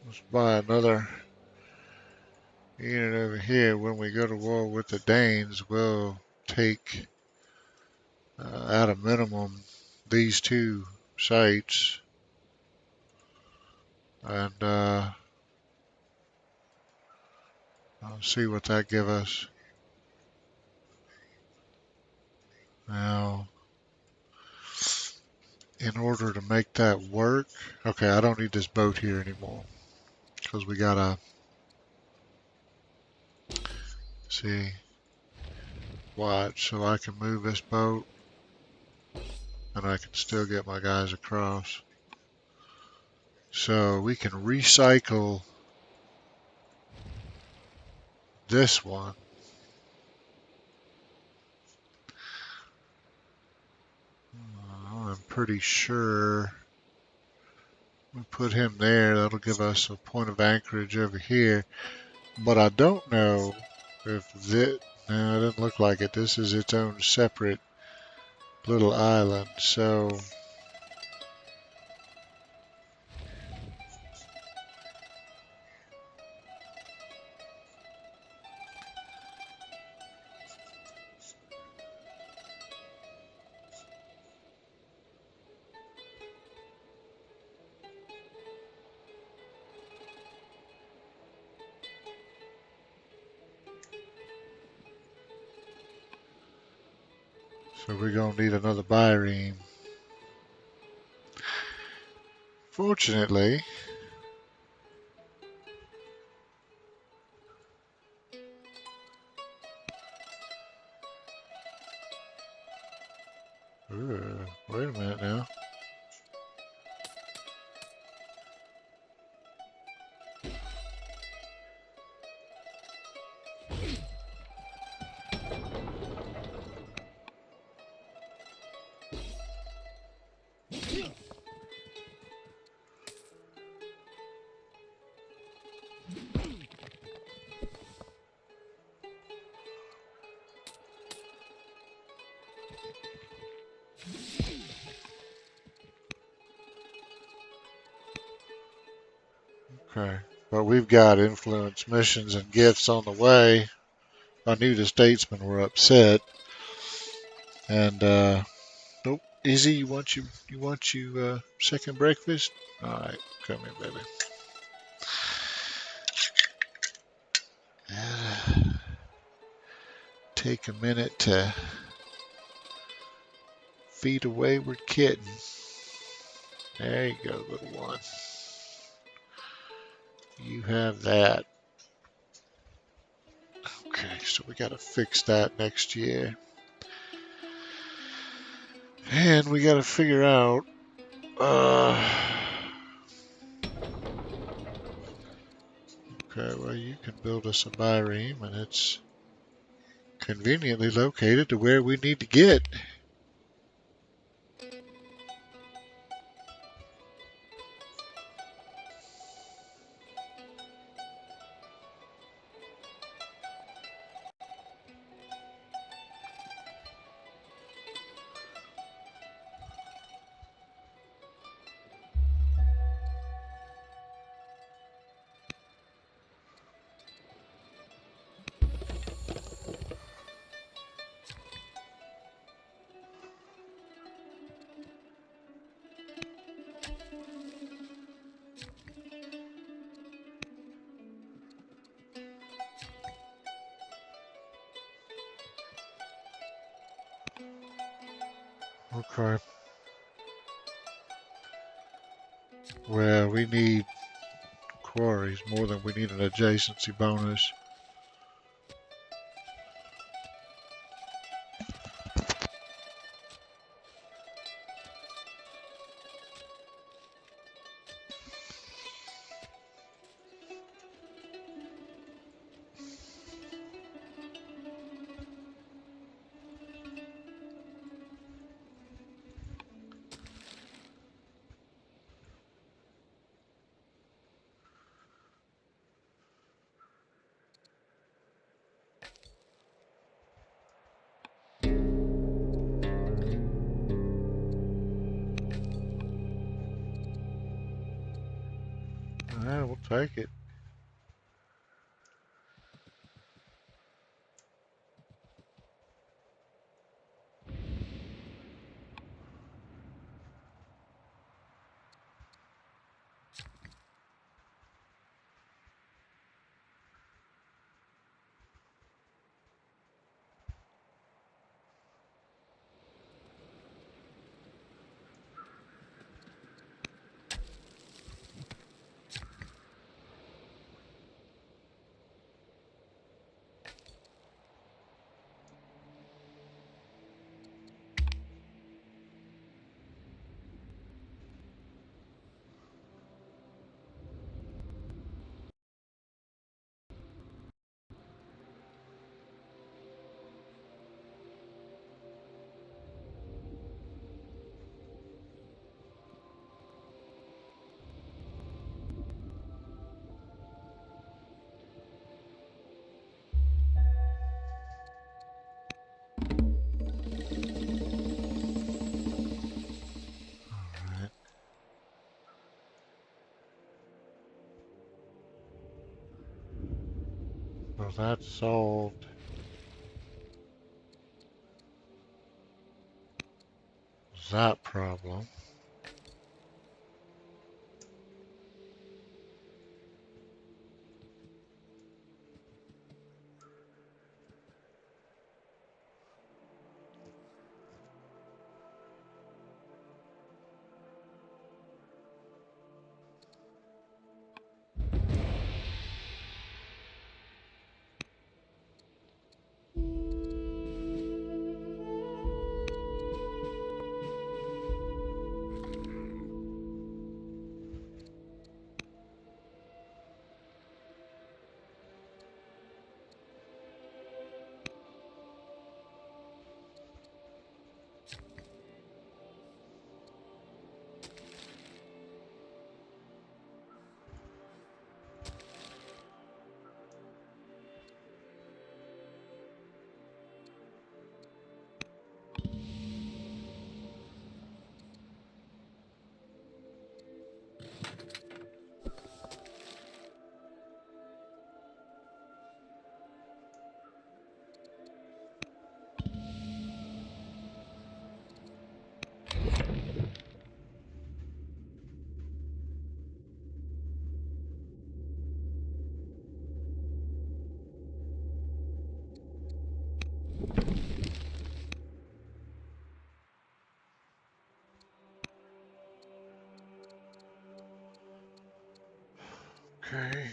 let's buy another unit over here. When we go to war with the Danes, we'll take at a minimum these two sites and I'll see what that give us. Now, in order to make that work, okay, I don't need this boat here anymore because we gotta see watch so I can move this boat. and I can still get my guys across. So we can recycle this one. I'm pretty sure we put him there. That'll give us a point of anchorage over here. But I don't know if this. No, it doesn't look like it. This is its own separate little island. So we're going to need another bireme. Fortunately, wait a minute now. Okay. But we've got influence missions and gifts on the way. I knew the statesmen were upset. And nope. Izzy, you want second breakfast? All right, come here, baby. Take a minute to feed a wayward kitten. There you go, little one. You have that. Okay, so we got to fix that next year. And we got to figure out. Okay, well, you can build us a bireme, and it's conveniently located to where we need to get. Okay. Well, we need quarries more than we need an adjacency bonus. Yeah, we'll take it. So that solved that problem. Okay.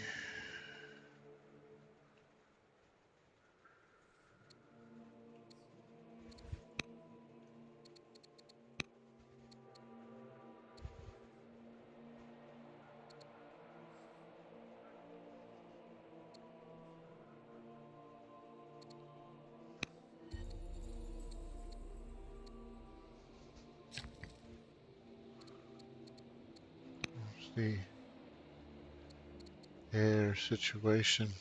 What's the air situation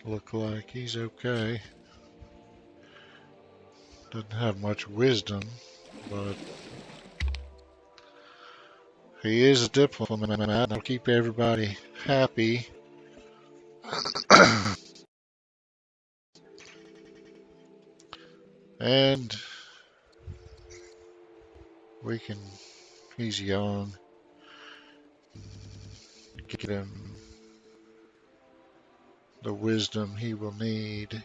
look like? He's okay. Doesn't have much wisdom, but he is a diplomat. That'll keep everybody happy. And we can, he's young, get him the wisdom he will need.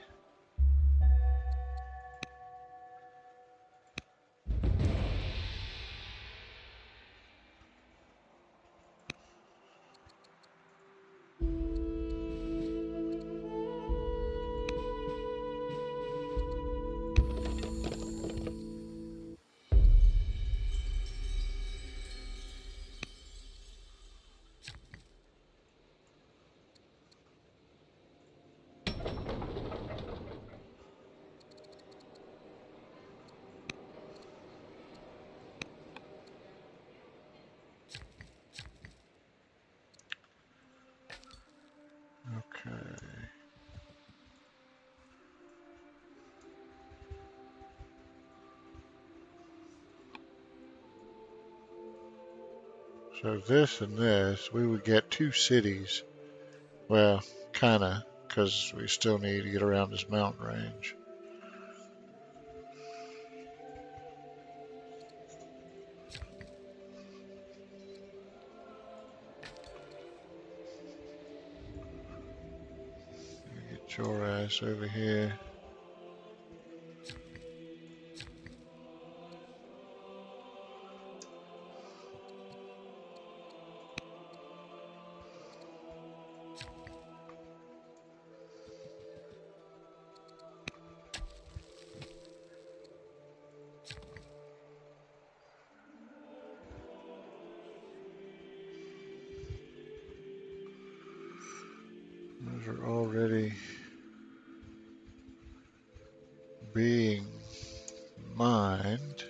Okay. So this and this, we would get two cities. Well, kinda, because we still need to get around this mountain range. Get your ass over here. Those are already being mined.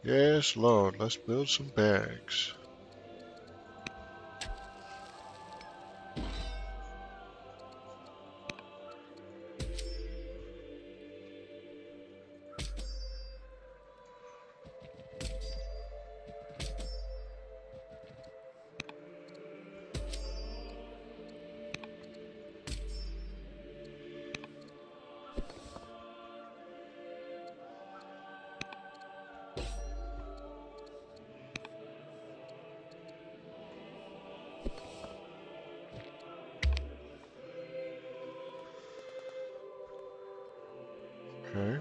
Yes, Lord, let's build some barracks. Okay.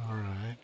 All right.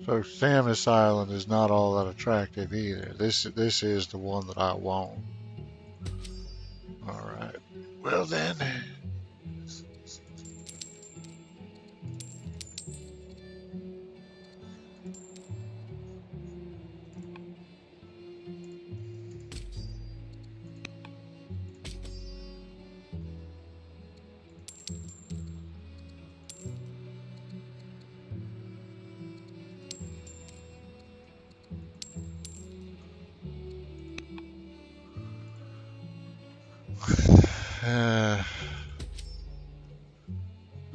So Samus Island is not all that attractive either. This is the one that I want. All right. Well then. Uh,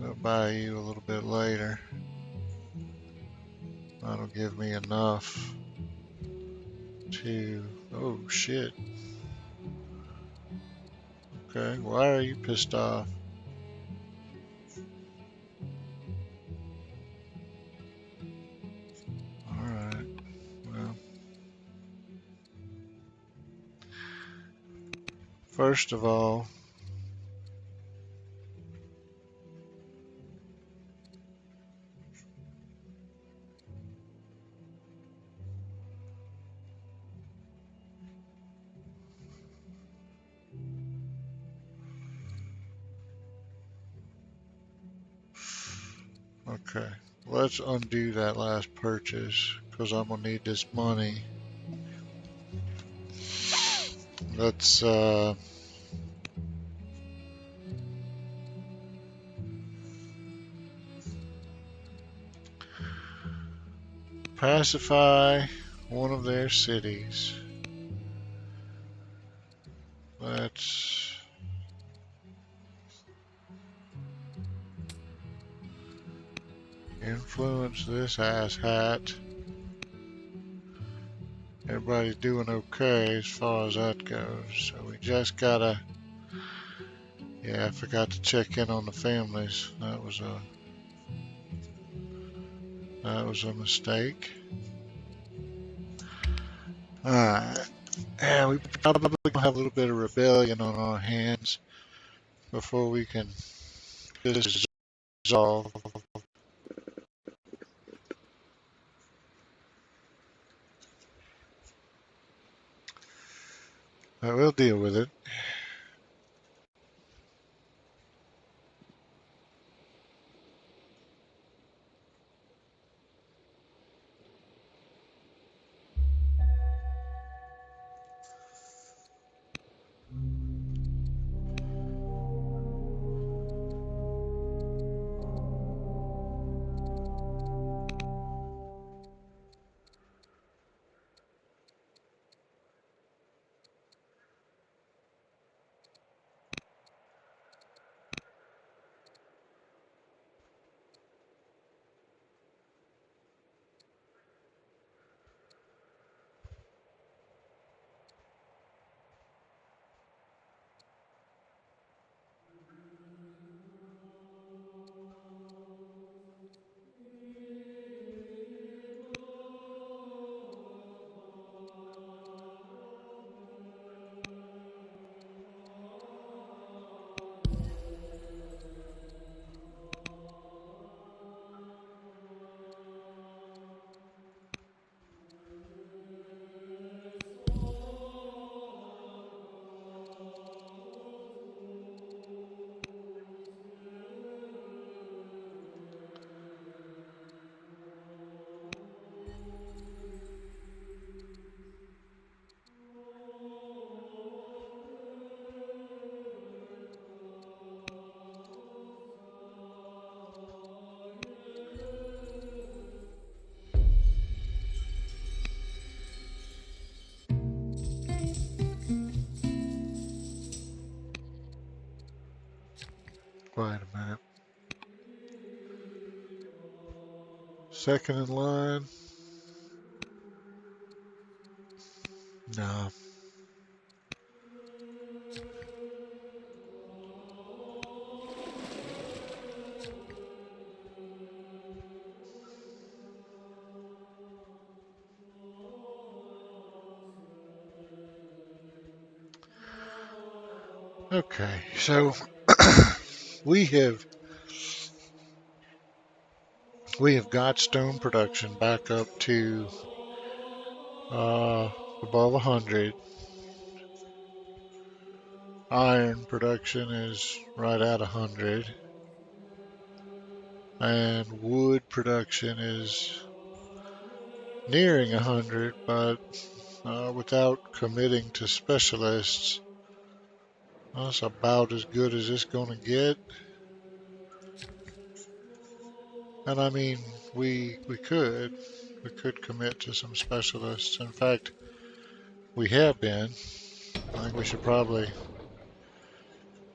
I'll buy you a little bit later. That'll give me enough to. Oh shit. Okay. Why are you pissed off? All right. Well, first of all, Okay. Let's undo that last purchase because I'm gonna need this money. Let's pacify one of their cities. Let's influence this asshat. Everybody's doing okay as far as that goes. So we just gotta. Yeah, I forgot to check in on the families. That was a mistake. All right. Yeah, we probably gonna have a little bit of rebellion on our hands before we can dissolve. But we'll deal with it. Wait a minute. Second in line. No. Okay. So we have we have got stone production back up to uh, above 100. Iron production is right at 100, and wood production is nearing 100, but without committing to specialists, that's about as good as it's going to get. And I mean, we could commit to some specialists. In fact, we have been. I think we should probably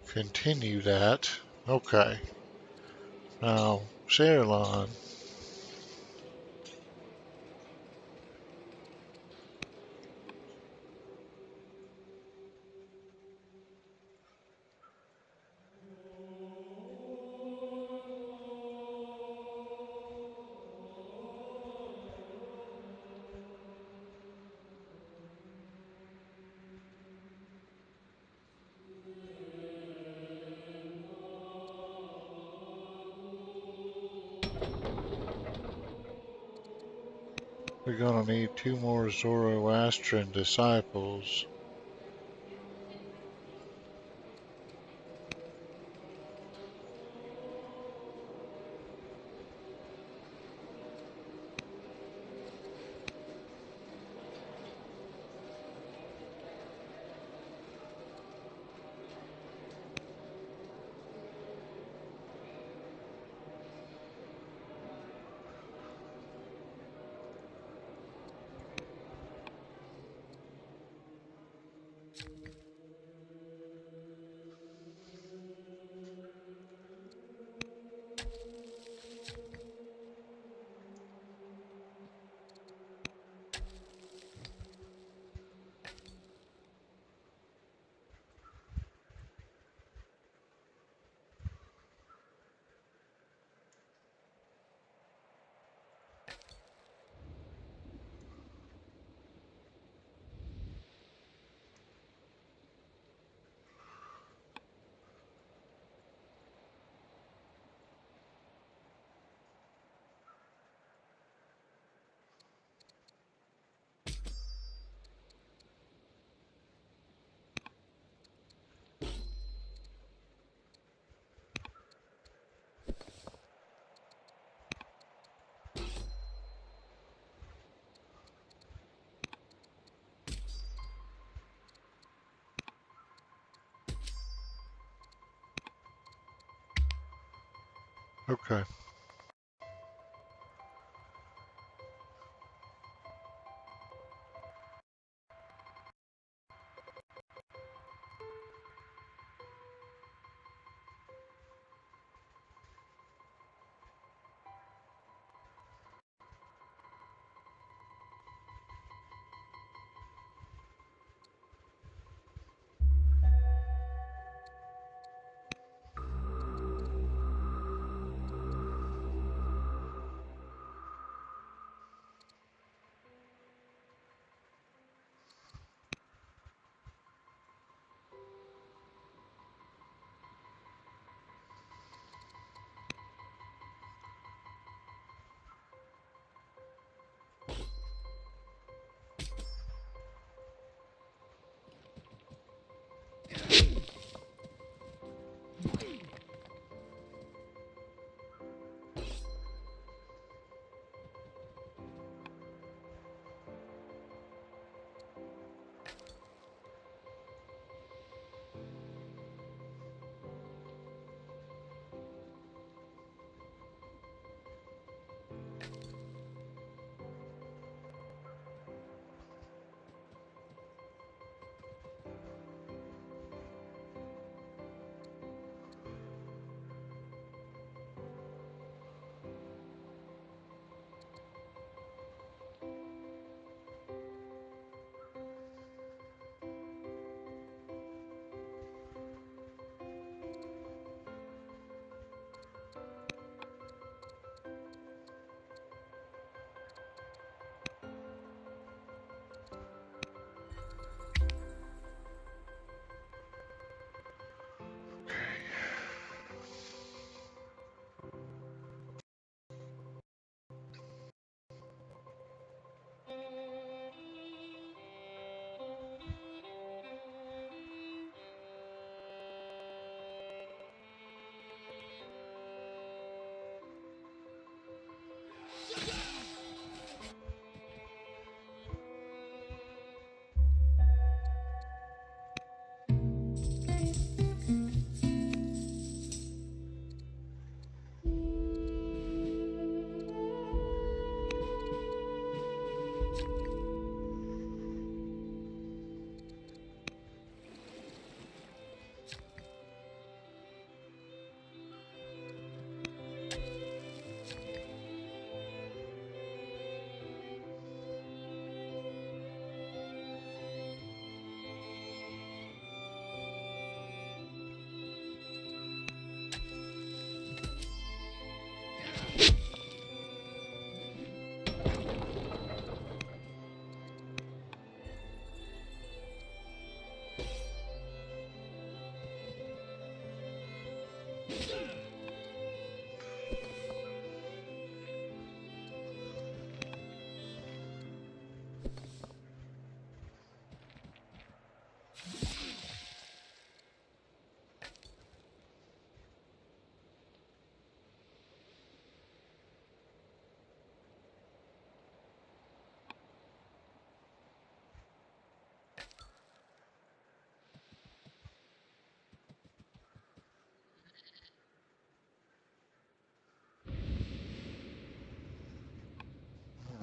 continue that. Okay. Now, Sherilon, we're going to need two more Zoroastrian disciples. Okay.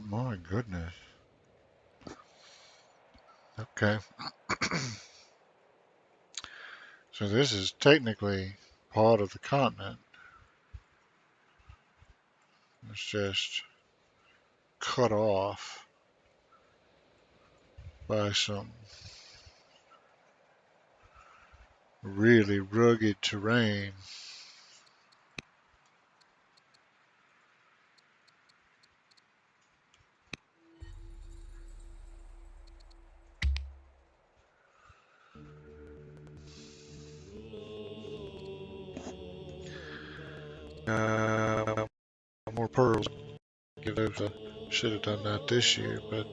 Oh, my goodness. Okay. So this is technically part of the continent. It's just cut off by some really rugged terrain. More pearls. Give those a should have done that this year, but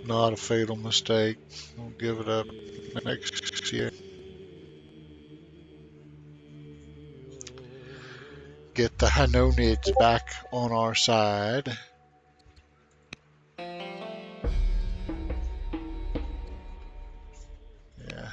not a fatal mistake. We'll give it up next year. Get the Hanonids back on our side. Yeah.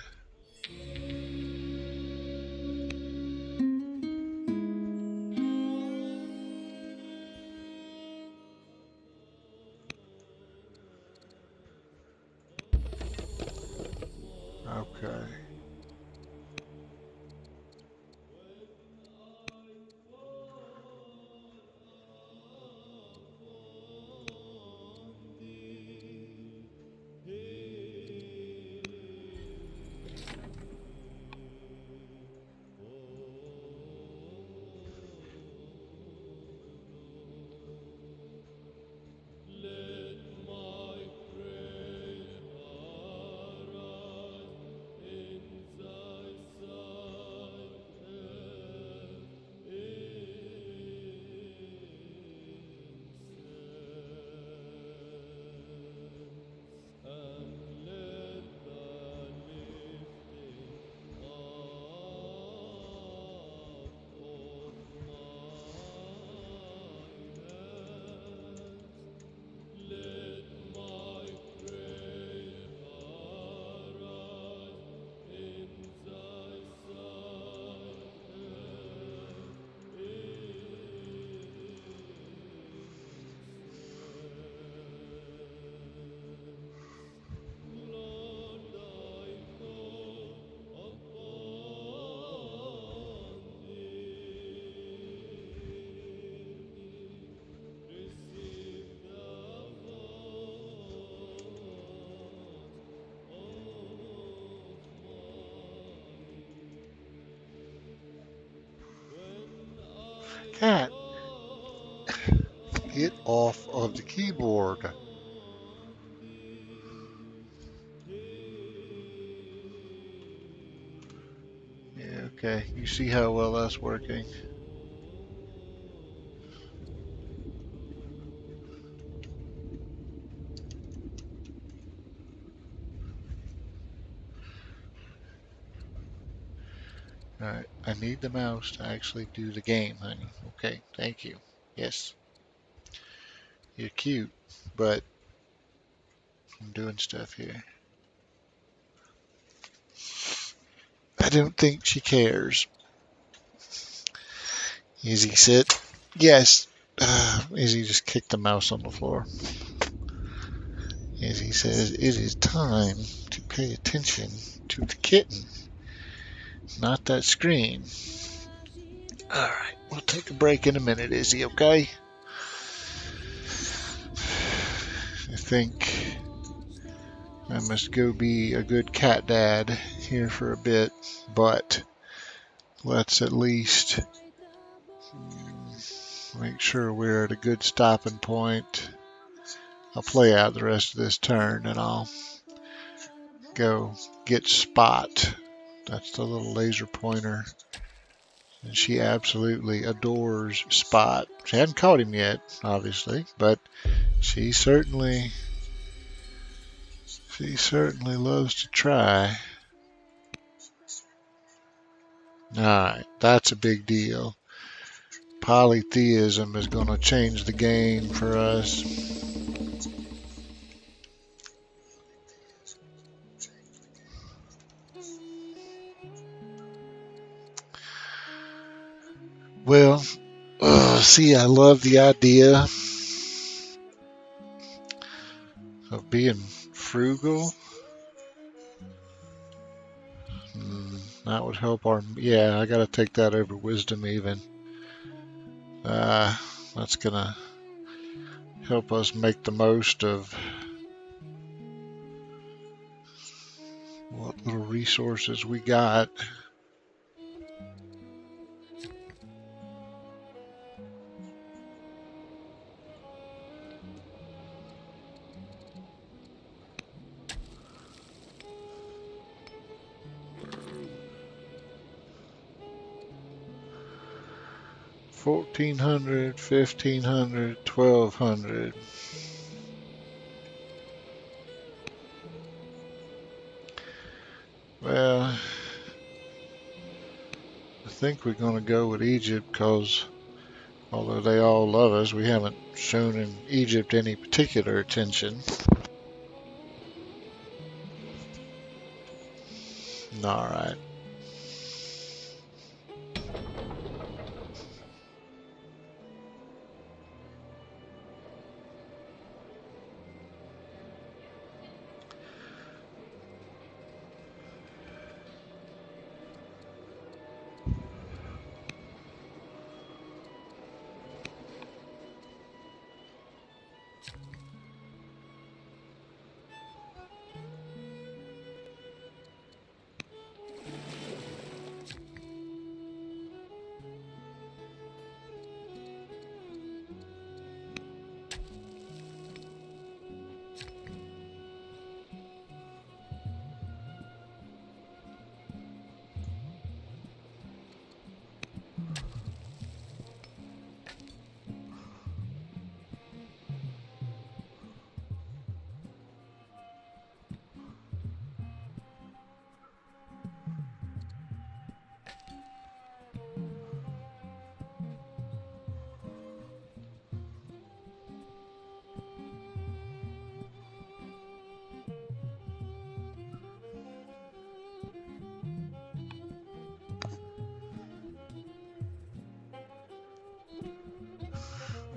Cat, get off of the keyboard. Yeah, okay. You see how well that's working? All right. I need the mouse to actually do the game, honey. Okay. Thank you. Yes. You're cute, but I'm doing stuff here. I don't think she cares. Izzy, sit. Yes. Izzy just kicked the mouse on the floor. Izzy says it is time to pay attention to the kitten, not that screen. All right. We'll take a break in a minute, Izzy, okay? I think I must go be a good cat dad here for a bit, but let's at least make sure we're at a good stopping point. I'll play out the rest of this turn and I'll go get Spot. That's the little laser pointer. And she absolutely adores Spot. She hadn't caught him yet, obviously, but she certainly loves to try. Alright, that's a big deal. Polytheism is going to change the game for us. Well, see, I love the idea of being frugal. That would help our. Yeah, I got to take that over wisdom even. That's going to help us make the most of what little resources we got. $1,400, $1,500, $1,200. Well, I think we're going to go with Egypt because although they all love us, we haven't shown in Egypt any particular attention. All right.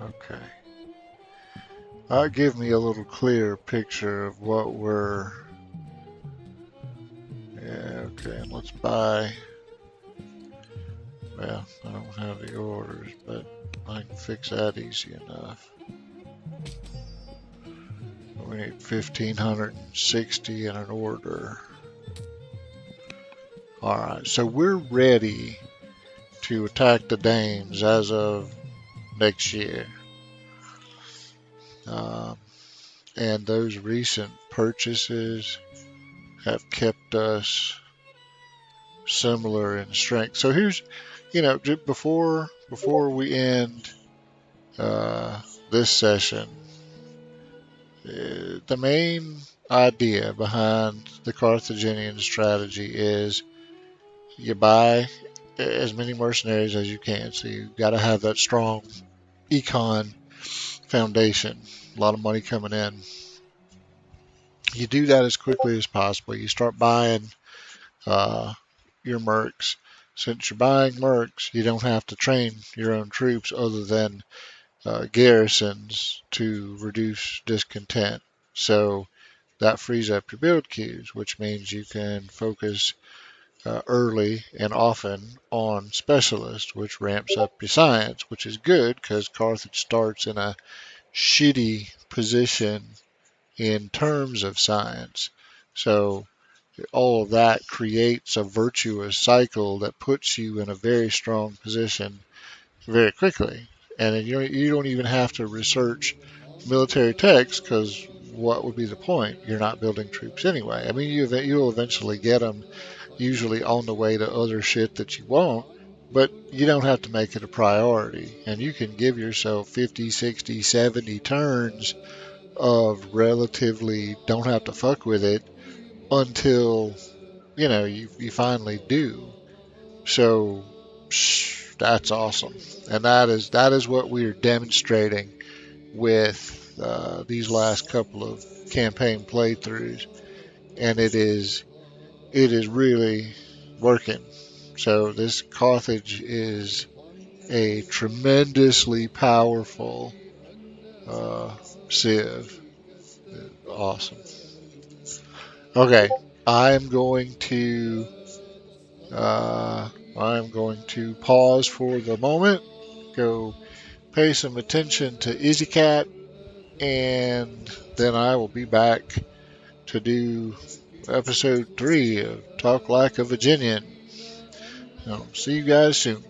Okay. That'll give me a little clearer picture of what we're. Yeah, okay, and let's buy. Well, I don't have the orders, but I can fix that easy enough. We need 1,560 in an order. Alright, so we're ready to attack the Danes as of next year. Um, and those recent purchases have kept us similar in strength. So here's, before we end uh, this session, the main idea behind the Carthaginian strategy is you buy as many mercenaries as you can. So you got to have that strong econ foundation, a lot of money coming in. You do that as quickly as possible. You start buying uh, your mercs. Since you're buying mercs, you don't have to train your own troops other than garrisons to reduce discontent. So that frees up your build queues, which means you can focus early and often on specialists, which ramps up your science, which is good because Carthage starts in a shitty position in terms of science. So all of that creates a virtuous cycle that puts you in a very strong position very quickly. And you don't even have to research military texts because what would be the point? You're not building troops anyway. I mean, you'll eventually get them, usually on the way to other shit that you want, but you don't have to make it a priority. And you can give yourself 50, 60, 70 turns of relatively don't have to fuck with it until you finally do. So that's awesome, and that is what we are demonstrating with these last couple of campaign playthroughs, and it is really working. So this Carthage is a tremendously powerful uh, Civ. Awesome. Okay, I'm going to I'm going to pause for the moment, go pay some attention to Izzy Cat, and then I will be back to do episode 3 of Talk Like a Virginian. See you guys soon.